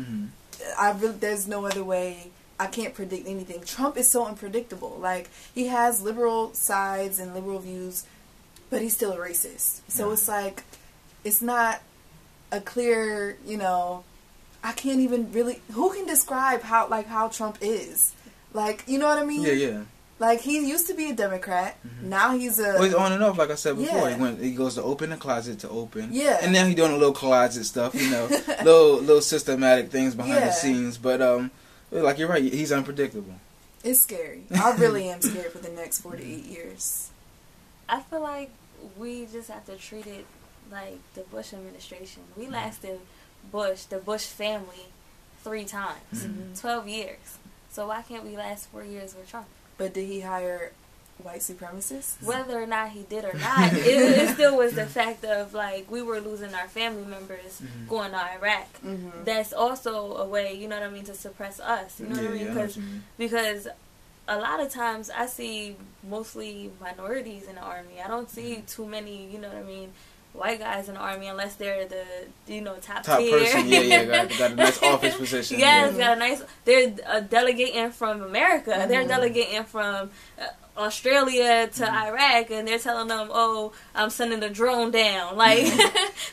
There's no other way. I can't predict anything. Trump is so unpredictable. Like, he has liberal sides and liberal views, but he's still a racist. So it's like, it's not a clear, I can't even really. Who can describe how Trump is? Like, you know what I mean? Yeah. Like, he used to be a Democrat. Now he's a... Well, he's on and off, like I said before. He goes to open the closet to open. Yeah. And now he's doing a little closet stuff, little systematic things behind the scenes. But, like, you're right. He's unpredictable. It's scary. I really am scared for the next 4 to 8 years. I feel like we just have to treat it like the Bush administration. We lasted the Bush family 3 times, 12 years. So why can't we last 4 years with Trump? But did he hire white supremacists? Whether or not he did or not, it still was the fact of, like, we were losing our family members going to Iraq. That's also a way, you know what I mean, to suppress us. You know what I mean? Because a lot of times I see mostly minorities in the Army. I don't see too many, you know what I mean, white guys in the Army unless they're the, you know, top tier. Person, got a nice office position. Yes, got a nice, they're delegating from America. They're delegating from Australia to Iraq, and they're telling them, oh, I'm sending a drone down. Like,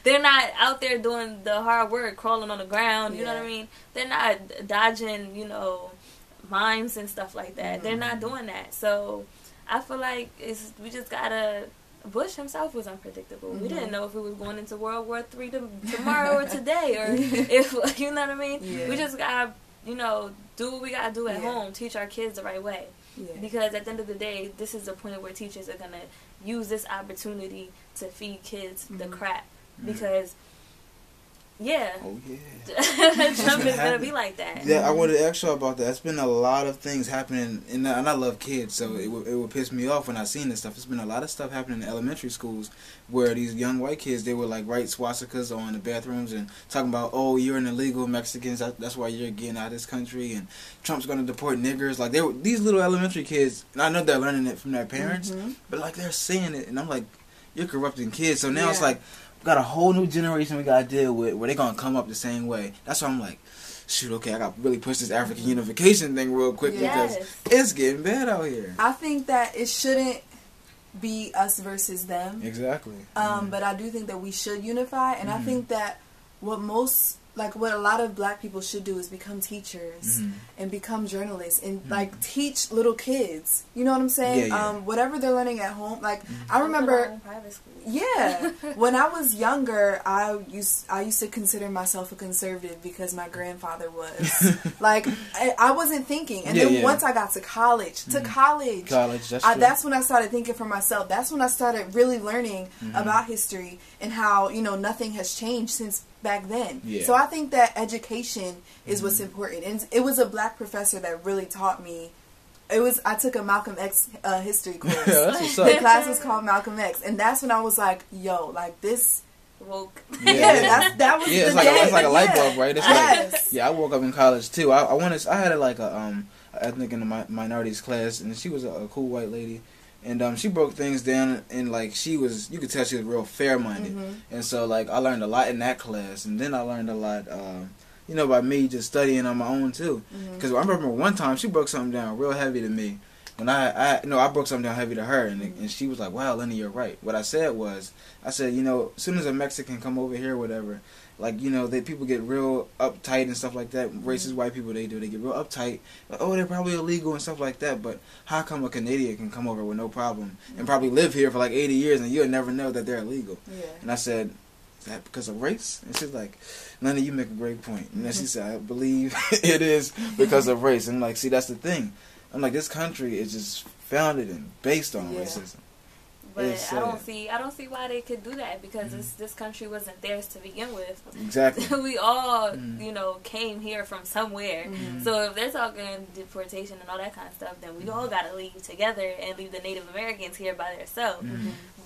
they're not out there doing the hard work, crawling on the ground, you know what I mean? They're not dodging, you know, mines and stuff like that. They're not doing that. So I feel like we just gotta, Bush himself was unpredictable. We didn't know if we was going into World War III tomorrow or today, or if, you know what I mean? We just gotta, you know, do what we gotta do at home, teach our kids the right way. Because at the end of the day, this is the point where teachers are gonna use this opportunity to feed kids the crap. Because Trump is gonna be like that. Yeah, I wanted to ask you about that. There's been a lot of things happening, and I love kids, so it would piss me off when I seen this stuff. It's been a lot of stuff happening in elementary schools where these young white kids, they would like write swastikas on the bathrooms and talking about, oh, you're an illegal Mexicans, that's why you're getting out of this country, and Trump's gonna deport niggers. Like, these little elementary kids, and I know they're learning it from their parents, but like they're saying it, and I'm like, you're corrupting kids. So now it's like, got a whole new generation we gotta deal with where they're gonna come up the same way. That's why I'm like, shoot, okay, I gotta really push this African unification thing real quick because it's getting bad out here. I think that it shouldn't be us versus them. Exactly. But I do think that we should unify, and I think that what a lot of black people should do is become teachers and become journalists and like teach little kids. You know what I'm saying? Whatever they're learning at home. Like I remember, when I was younger, I used to consider myself a conservative because my grandfather was. Like I wasn't thinking, and then once I got to college, that's when I started thinking for myself. That's when I started really learning about history and how, you know, nothing has changed since back then. So I think that education is what's important, and it was a black professor that really taught me. I took a Malcolm X history course. The class was called Malcolm X, and that's when I was like, yo, like this woke. That was it's like a light bulb, right? It's like, I woke up in college too. I had a ethnic in the minorities class, and she was a cool white lady. And she broke things down, and like you could tell she was real fair-minded. And so like I learned a lot in that class, and then I learned a lot, you know, by me just studying on my own too. Because I remember one time she broke something down real heavy to me. When I broke something down heavy to her, and she was like, "Wow, Lenny, you're right." What I said, you know, as soon as a Mexican come over here, or whatever. Like, you know, people get real uptight and stuff like that. Racist white people, they get real uptight. Like, oh, they're probably illegal and stuff like that. But how come a Canadian can come over with no problem and probably live here for like 80 years and you'll never know that they're illegal? And I said, is that because of race? And she's like, Lenny, you make a great point. And then she said, I believe it is because of race. And I'm like, see, that's the thing. I'm like, this country is just founded and based on racism. But I don't see why they could do that, because this country wasn't theirs to begin with. Exactly. We all, you know, came here from somewhere. So if they're talking deportation and all that kind of stuff, then we all got to leave together and leave the Native Americans here by themselves.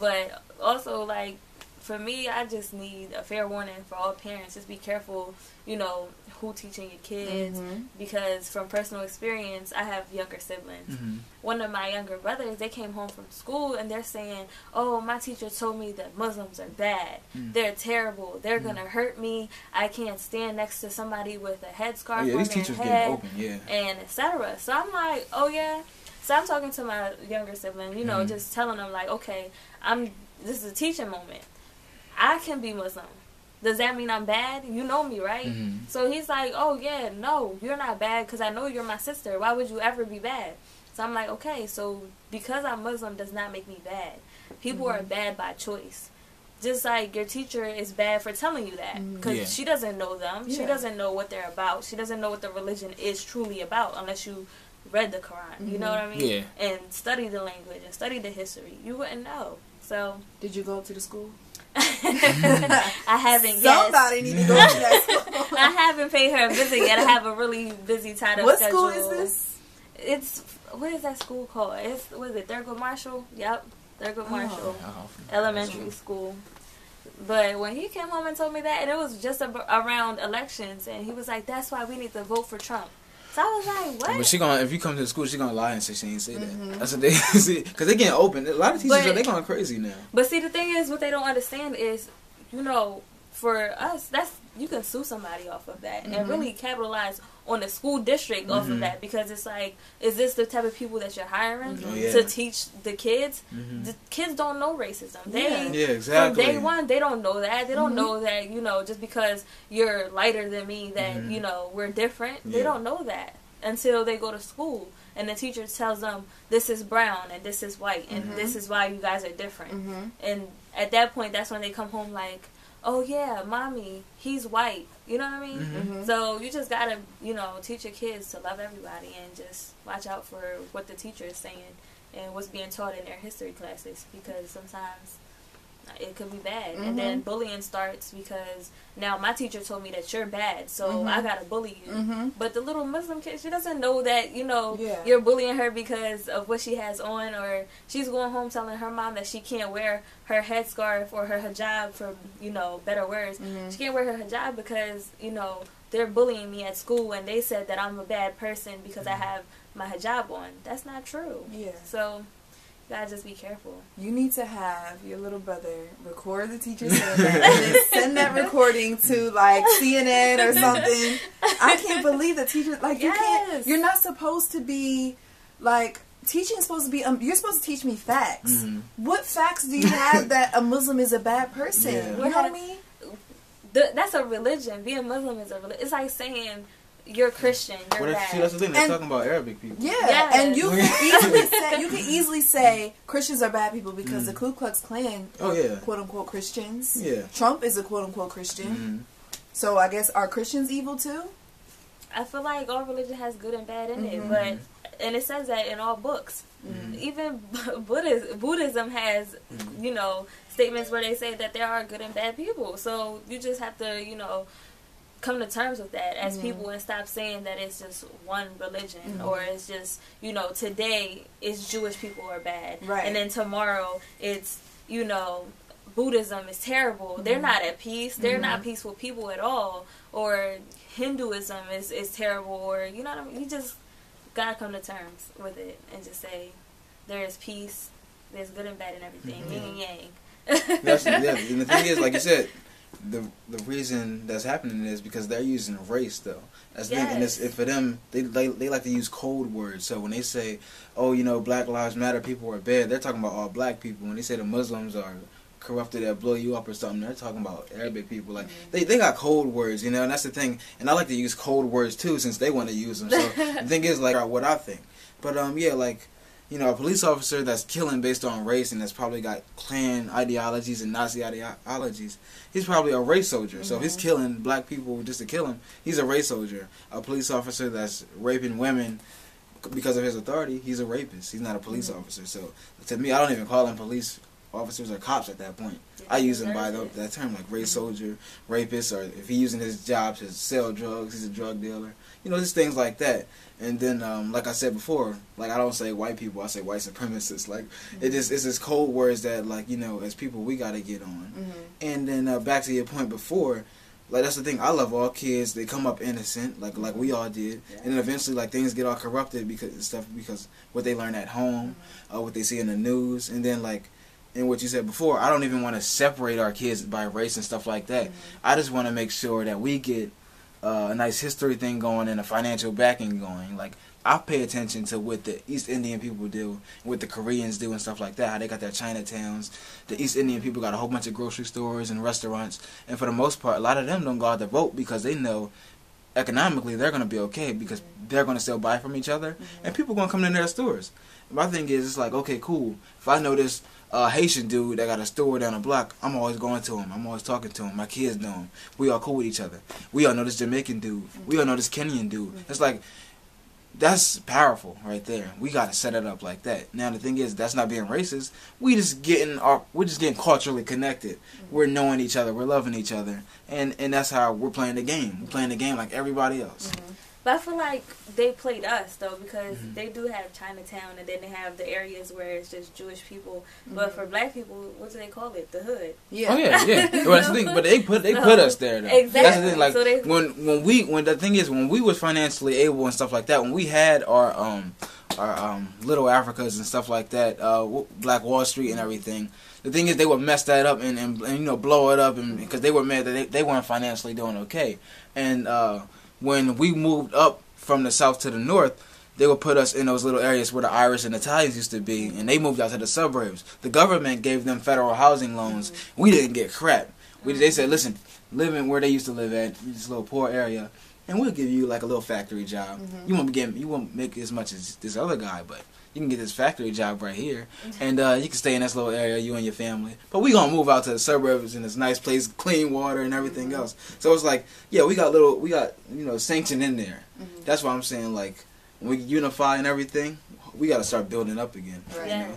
But also, like, for me, I just need a fair warning for all parents. Just be careful, you know, who teaching your kids, because from personal experience, I have younger siblings. One of my younger brothers, they came home from school and they're saying, oh, my teacher told me that Muslims are bad. They're terrible. They're going to hurt me. I can't stand next to somebody with a headscarf on their head, and etc. So I'm like, oh yeah. So I'm talking to my younger sibling, you know, just telling them like, okay, this is a teaching moment. I can be Muslim. Does that mean I'm bad? You know me, right? So he's like, oh, yeah, no, you're not bad because I know you're my sister. Why would you ever be bad? So I'm like, okay, so because I'm Muslim does not make me bad. People are bad by choice. Just like your teacher is bad for telling you that, because she doesn't know them. She doesn't know what they're about. She doesn't know what the religion is truly about unless you read the Quran. You know what I mean? And study the language and study the history. You wouldn't know. So did you go to the school? I haven't yet. Somebody need to go to that school. I haven't paid her a visit yet. I have a really busy title what schedule. What school is this? It's, what is that school called? What is it, Thurgood Marshall? Yep, Thurgood Marshall Elementary School. But when he came home and told me that, and it was just around elections, and he was like, that's why we need to vote for Trump. So I was like, what? But she gonna, if you come to the school, she gonna lie and say she ain't say that. That's what they see, because they getting open. A lot of teachers they going crazy now. But see, the thing is, what they don't understand is, you know, for us, you can sue somebody off of that and really capitalize on the school district off of that, because it's like, is this the type of people that you're hiring to teach the kids? The kids don't know racism. Exactly. From day one, they don't know that. They don't know that, you know, just because you're lighter than me, that, you know, we're different. They don't know that until they go to school. And the teacher tells them, this is brown and this is white and this is why you guys are different. And at that point, that's when they come home like, oh yeah, mommy, he's white. You know what I mean? So you just gotta, you know, teach your kids to love everybody and just watch out for what the teacher is saying and what's being taught in their history classes, because sometimes it could be bad. And then bullying starts because now my teacher told me that you're bad, so I gotta bully you. But the little Muslim kid, she doesn't know that, you know, you're bullying her because of what she has on, or she's going home telling her mom that she can't wear her headscarf or her hijab, for, you know, better words. She can't wear her hijab because, you know, they're bullying me at school and they said that I'm a bad person because I have my hijab on. That's not true. So gotta just be careful. You need to have your little brother record the teacher saying that and then send that recording to like CNN or something. I can't believe the teacher, like, you can't, you're not supposed to be like, teaching is supposed to be, you're supposed to teach me facts. What facts do you have that a Muslim is a bad person? You know what I mean? That's a religion. Being Muslim is a religion. It's like saying you're Christian, you're bad. See, that's the thing. They're talking about Arabic people. And you can easily say Christians are bad people because the Ku Klux Klan are quote unquote Christians. Trump is a quote unquote Christian. So I guess, are Christians evil too? I feel like all religion has good and bad in it, but, and it says that in all books. Even Buddhism has, you know, statements where they say that there are good and bad people. So you just have to, you know, come to terms with that as people and stop saying that it's just one religion or it's just, you know, today it's Jewish people are bad and then tomorrow it's, you know, Buddhism is terrible. They're not at peace. They're not peaceful people at all. Or Hinduism is terrible, or, you know what I mean? You just gotta come to terms with it and just say there is peace, there's good and bad in everything, yin and yang. And the thing is, like you said, the reason that's happening is because they're using race, though. That's the thing, and for them, they like to use code words. So when they say, oh, you know, Black Lives Matter, people are bad, they're talking about all black people. When they say the Muslims are corrupted, that blow you up or something, they're talking about Arabic people. Like they got code words, you know, and that's the thing. And I like to use code words too, since they want to use them. So the thing is, like, what I think. But like, you know, a police officer that's killing based on race and that's probably got Klan ideologies and Nazi ideologies, he's probably a race soldier. So if he's killing black people just to kill them, he's a race soldier. A police officer that's raping women because of his authority, he's a rapist. He's not a police officer. So to me, I don't even call him police officers or cops at that point. I use them by that term, like race soldier, rapist, or if he's using his job to sell drugs, he's a drug dealer. You know, just things like that. And then, like I said before, like I don't say white people, I say white supremacists. Like it's just code words that, like, you know, as people we gotta get on. And then back to your point before, like that's the thing. I love all kids. They come up innocent, like we all did, and then eventually, like, things get all corrupted because what they learn at home, what they see in the news, and then like. And what you said before, I don't even want to separate our kids by race and stuff like that. I just want to make sure that we get a nice history thing going and a financial backing going. Like, I pay attention to what the East Indian people do, what the Koreans do and stuff like that, how they got their Chinatowns. The East Indian people got a whole bunch of grocery stores and restaurants. And for the most part, a lot of them don't go out to vote because they know economically they're going to be okay because they're going to still buy from each other. And people are going to come in their stores. My thing is, it's like, okay, cool. If I know this Haitian dude that got a store down the block, I'm always going to him. I'm always talking to him. My kids know him. We all cool with each other. We all know this Jamaican dude. We all know this Kenyan dude. It's like, That's powerful right there. We got to set it up like that. Now the thing is, that's not being racist. We're just getting culturally connected. We're knowing each other. We're loving each other, and that's how we're playing the game. We're playing the game like everybody else. But I feel like they played us, though, because they do have Chinatown, and then they have the areas where it's just Jewish people. But for black people, what do they call it? The hood. Yeah. Oh, yeah. Well, that's the thing. But they put us there, though. Exactly. That's the thing. Like, so when we was financially able and stuff like that, when we had our Little Africas and stuff like that, Black Wall Street and everything, the thing is, they would mess that up and blow it up, and because they were mad that they weren't financially doing okay. And when we moved up from the south to the north, they would put us in those little areas where the Irish and Italians used to be, and they moved out to the suburbs. The government gave them federal housing loans. We didn't get crap. They said, listen, live in where they used to live at, this little poor area, and we'll give you like a little factory job. You won't make as much as this other guy, but you can get this factory job right here, and you can stay in this little area, you and your family. But we gonna move out to the suburbs in this nice place, clean water and everything else. So it's like, yeah, we got sanction in there. That's why I'm saying, like, when we unify and everything, we got to start building up again. Right.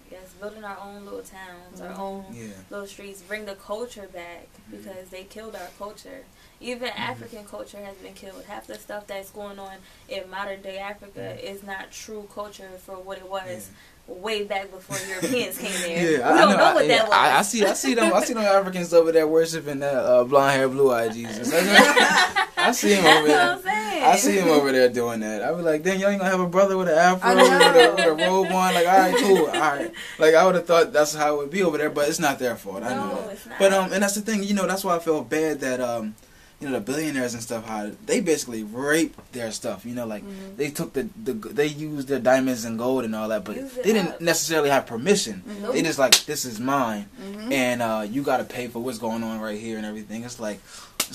Yes, building our own little towns, our own little streets, bring the culture back, because they killed our culture. Even African culture has been killed. Half the stuff that's going on in modern day Africa is not true culture for what it was way back before Europeans came there. We don't know what that was. I see them Africans over there worshiping that blonde hair, blue eyed Jesus. I see him over there. I see him over there doing that. I be like, dang, y'all ain't gonna have a brother with an afro with a robe on? Like, all right, cool, all right. Like, I would have thought that's how it would be over there, but it's not their fault. I know that. It's not. But and that's the thing. That's why I feel bad that the billionaires and stuff, how they basically raped their stuff. Like they took they used their diamonds and gold and all that, but they didn't necessarily have permission. They just like, this is mine, and you got to pay for what's going on right here and everything. It's like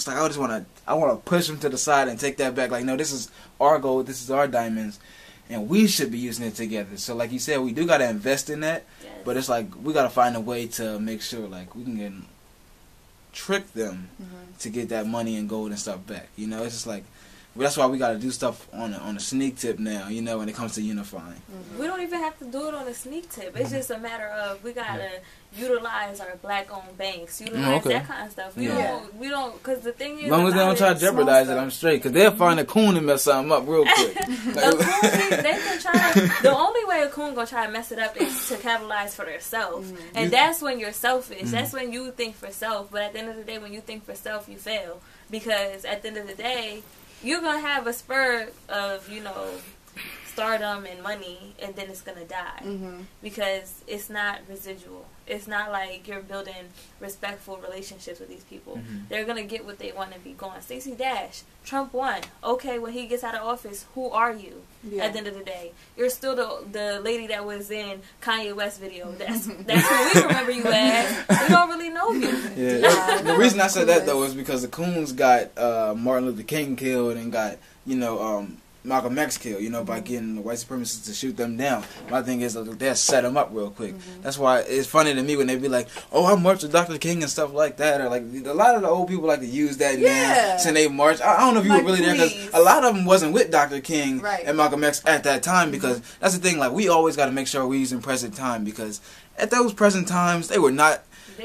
I want to push them to the side and take that back. Like, no, this is our gold, this is our diamonds, and we should be using it together. So, like you said, we do got to invest in that, but it's like we got to find a way to make sure, like, we can trick them to get that money and gold and stuff back. It's just like, that's why we got to do stuff on a sneak tip now, when it comes to unifying. We don't even have to do it on a sneak tip. It's just a matter of, we got to utilize our black-owned banks, utilize that kind of stuff. We don't, because the thing is, as long as they don't try to jeopardize it, I'm straight, because they'll find a coon and mess something up real quick. They can try the only way a coon gonna try to mess it up is to capitalize for themselves, and that's when you're selfish. That's when you think for self, but at the end of the day, when you think for self, you fail, because at the end of the day, you're gonna have a spur of, stardom and money, and then it's gonna die, because it's not residual. It's not like you're building respectful relationships with these people. They're gonna get what they want to be going. Stacey Dash, Trump won. Okay, when he gets out of office, who are you? At the end of the day, you're still the lady that was in Kanye West video. That's who we remember you as. We don't really know you. The reason I said that though is because the coons got Martin Luther King killed and got Malcolm X killed, by getting the white supremacists to shoot them down. My thing is, they'll set them up real quick. That's why it's funny to me when they be like, oh, I marched with Dr. King and stuff like that. Or like, a lot of the old people like to use that now, saying they marched. I don't know if you were really there, because a lot of them wasn't with Dr. King and Malcolm X at that time, because that's the thing, like, we always got to make sure we're using present time, because at those present times, they were not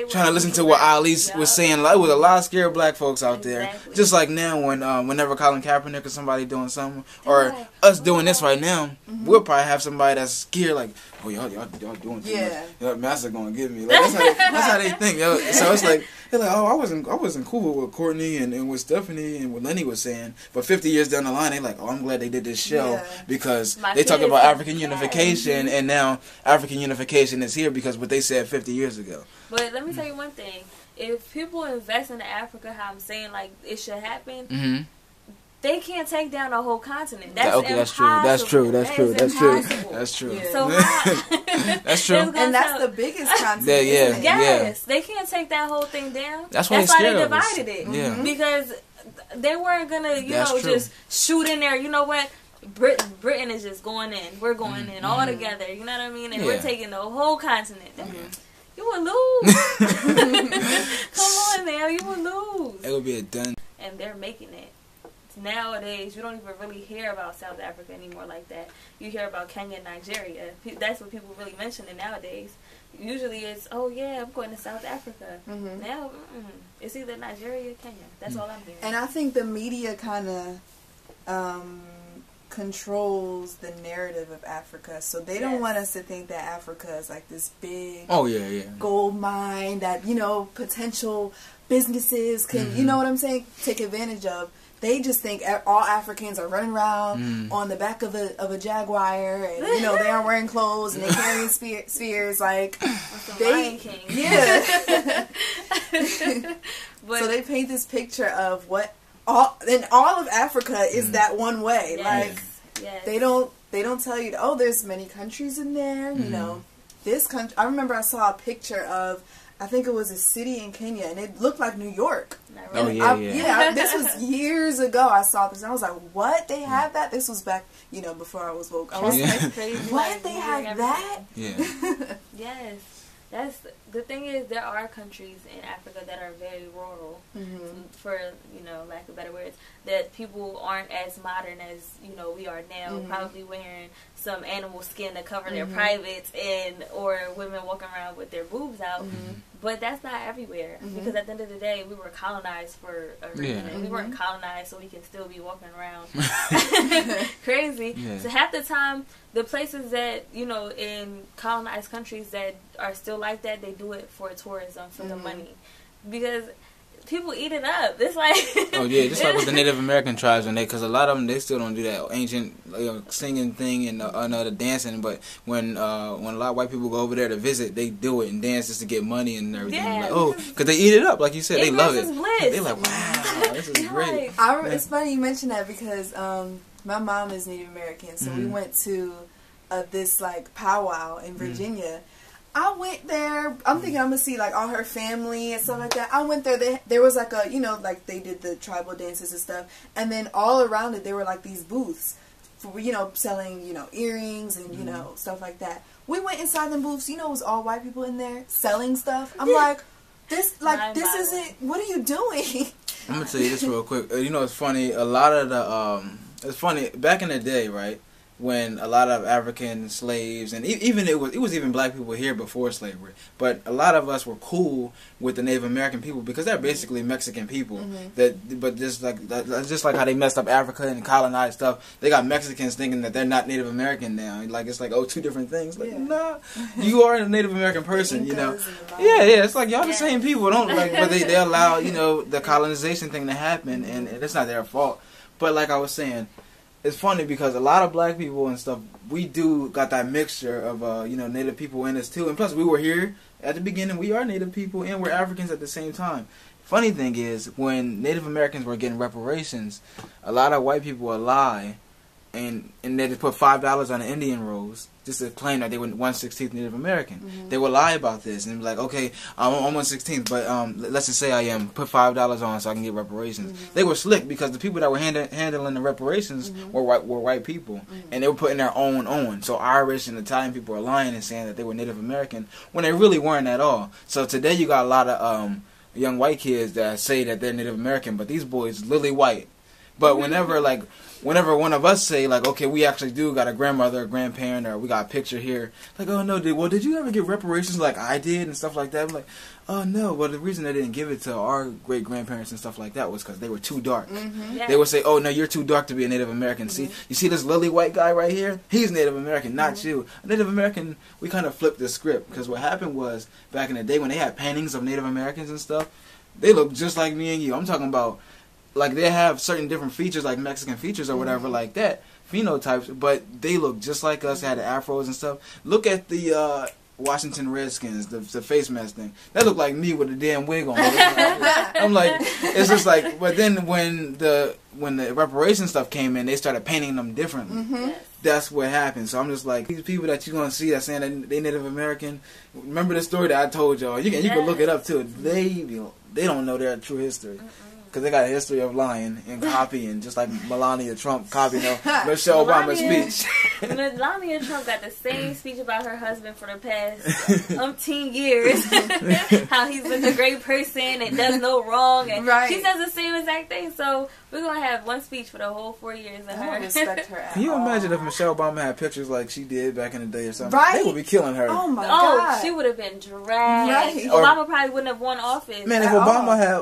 trying to listen to what Ali was saying. Like, there was a lot of scared black folks out there. Just like now, whenever Colin Kaepernick or somebody doing something, or us doing this right now, we'll probably have somebody that's scared, like, oh, y'all doing too much. Y'all master gonna get me. Like, that's how they think. So it's like, they're like, oh, I wasn't cool with what Courtney and what Stephanie and what Lenny was saying. But 50 years down the line, they like, oh, I'm glad they did this show, because they talk about African unification, and now African unification is here because what they said 50 years ago. But let me tell you one thing. If people invest in Africa, how I'm saying, like, it should happen, they can't take down a whole continent. That's impossible. That's true. Yeah. So that's true. And that's the biggest continent. Yes, they can't take that whole thing down. That's why they divided it. Because they weren't gonna, just shoot in there. You know what? Britain is just going in. We're going in all together. You know what I mean? And we're taking the whole continent. You would lose. Come on now, you would lose. It would be a done. And they're making it nowadays you don't even really hear about South Africa anymore like that. You hear about Kenya and Nigeria. That's what people really mention nowadays. Usually it's, oh yeah, I'm going to South Africa. Now it's either Nigeria or Kenya. That's all I'm hearing. And I think the media kind of controls the narrative of Africa, so they don't want us to think that Africa is like this big gold mine that, you know, potential businesses can, you know what I'm saying, take advantage of. They just think all Africans are running around on the back of a Jaguar, and you know they aren't wearing clothes and they're carrying spears like Lion King. Yeah. But, so they paint this picture of what all of Africa is that one way. Like they don't tell you, oh, there's many countries in there. You know, this country. I remember I saw a picture of, I think it was a city in Kenya, and it looked like New York. Really? Oh, This was years ago. I saw this, and I was like, what? They had that? This was back, you know, before I was woke. I was like, crazy. What? They had that? Yeah. Yes. That's the thing is, there are countries in Africa that are very rural, for, you know, lack of better words, that people aren't as modern as, you know, we are now, probably wearing some animal skin to cover their privates, or women walking around with their boobs out. But that's not everywhere, because at the end of the day, we were colonized for a reason, and we weren't colonized so we can still be walking around crazy. So half the time, the places that, you know, in colonized countries that are still like that, they do it for tourism, for the money, because people eat it up. It's like just like with the Native American tribes, and because a lot of them, they still don't do that ancient, you know, singing thing and the dancing. But when a lot of white people go over there to visit, they do it and dance just to get money and everything. Yeah, like, because they eat it up, like you said, they love it. Bliss. They're like, wow, this is great. It's funny you mention that, because my mom is Native American, so we went to this like powwow in Virginia. I went there, I'm thinking I'm going to see like all her family and stuff like that. I went there, there was like a, you know, like they did the tribal dances and stuff. And then all around it, there were like these booths for, you know, selling, you know, earrings and, you know, stuff like that. We went inside them booths, you know, it was all white people in there selling stuff. I'm like, this isn't, what are you doing? I'm going to tell you this real quick. You know, it's funny, a lot of the, it's funny, back in the day, right? When a lot of African slaves, and even it was even black people here before slavery, but a lot of us were cool with the Native American people because they're basically Mexican people. But just like how they messed up Africa and colonized stuff, they got Mexicans thinking that they're not Native American now. Like it's like, oh, two different things. Like nah, you are a Native American person, you know. Yeah, it's like y'all the same people. Don't like, but they allow, you know, the colonization thing to happen, and it's not their fault. But like I was saying, it's funny because a lot of black people and stuff, we do got that mixture of, you know, Native people in us too. And plus, we were here at the beginning. We are Native people and we're Africans at the same time. Funny thing is, when Native Americans were getting reparations, a lot of white people would lie and they just put $5 on the Indian rolls just to claim that they were 1/16th Native American. They would lie about this and be like, okay, I'm 1/16th, but let's just say I am. Put $5 on so I can get reparations. They were slick because the people that were handling the reparations were white people, and they were putting their own on. So Irish and Italian people are lying and saying that they were Native American when they really weren't at all. So today you got a lot of young white kids that say that they're Native American, but these boys lily white. But whenever one of us say, like, okay, we actually do got a grandmother, a grandparent, or we got a picture here, like, oh, no, did you ever get reparations like I did and stuff like that? I'm like, oh, no. Well, the reason they didn't give it to our great-grandparents and stuff like that was because they were too dark. They would say, oh, no, you're too dark to be a Native American. See, you see this lily white guy right here? He's Native American, not you. A Native American, we kind of flipped the script because what happened was, back in the day when they had paintings of Native Americans and stuff, they looked just like me and you. I'm talking about, like, they have certain different features, like Mexican features or whatever like that, phenotypes, but they look just like us, had the afros and stuff. Look at the Washington Redskins, the face mask thing. That looked like me with a damn wig on. I'm like, it's just like, but then when the reparation stuff came in, they started painting them differently. That's what happened. So I'm just like, these people that you're going to see that saying that they Native American, remember the story that I told y'all? You can look it up too. They don't know their true history. because they got a history of lying and copying, just like Melania Trump copying Michelle Obama's speech. Melania Trump got the same speech about her husband for the past umpteen years. How he's been a great person and does no wrong. And she says the same exact thing. So we're going to have one speech for the whole 4 years of her. I don't respect her at Can you all. imagine if Michelle Obama had pictures like she did back in the day or something? Right? They would be killing her. Oh, my God. She would have been dragged. Right. Obama probably wouldn't have won office. Man, if Obama had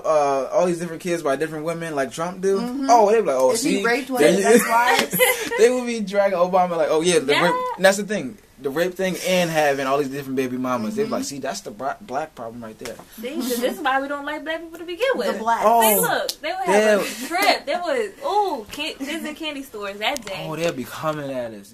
all these different kids by different women like Trump do, they'd be like, oh, if see? he raped one of his wives. They would be dragging Obama like, oh, yeah, rape. And that's the thing. The rape thing and having all these different baby mamas. They'd be like, see, that's the black problem right there. See, this is why we don't like black people to begin with. The black. See, look, they would have a trip. There was, kids in candy stores that day. Oh, they'll be coming at us.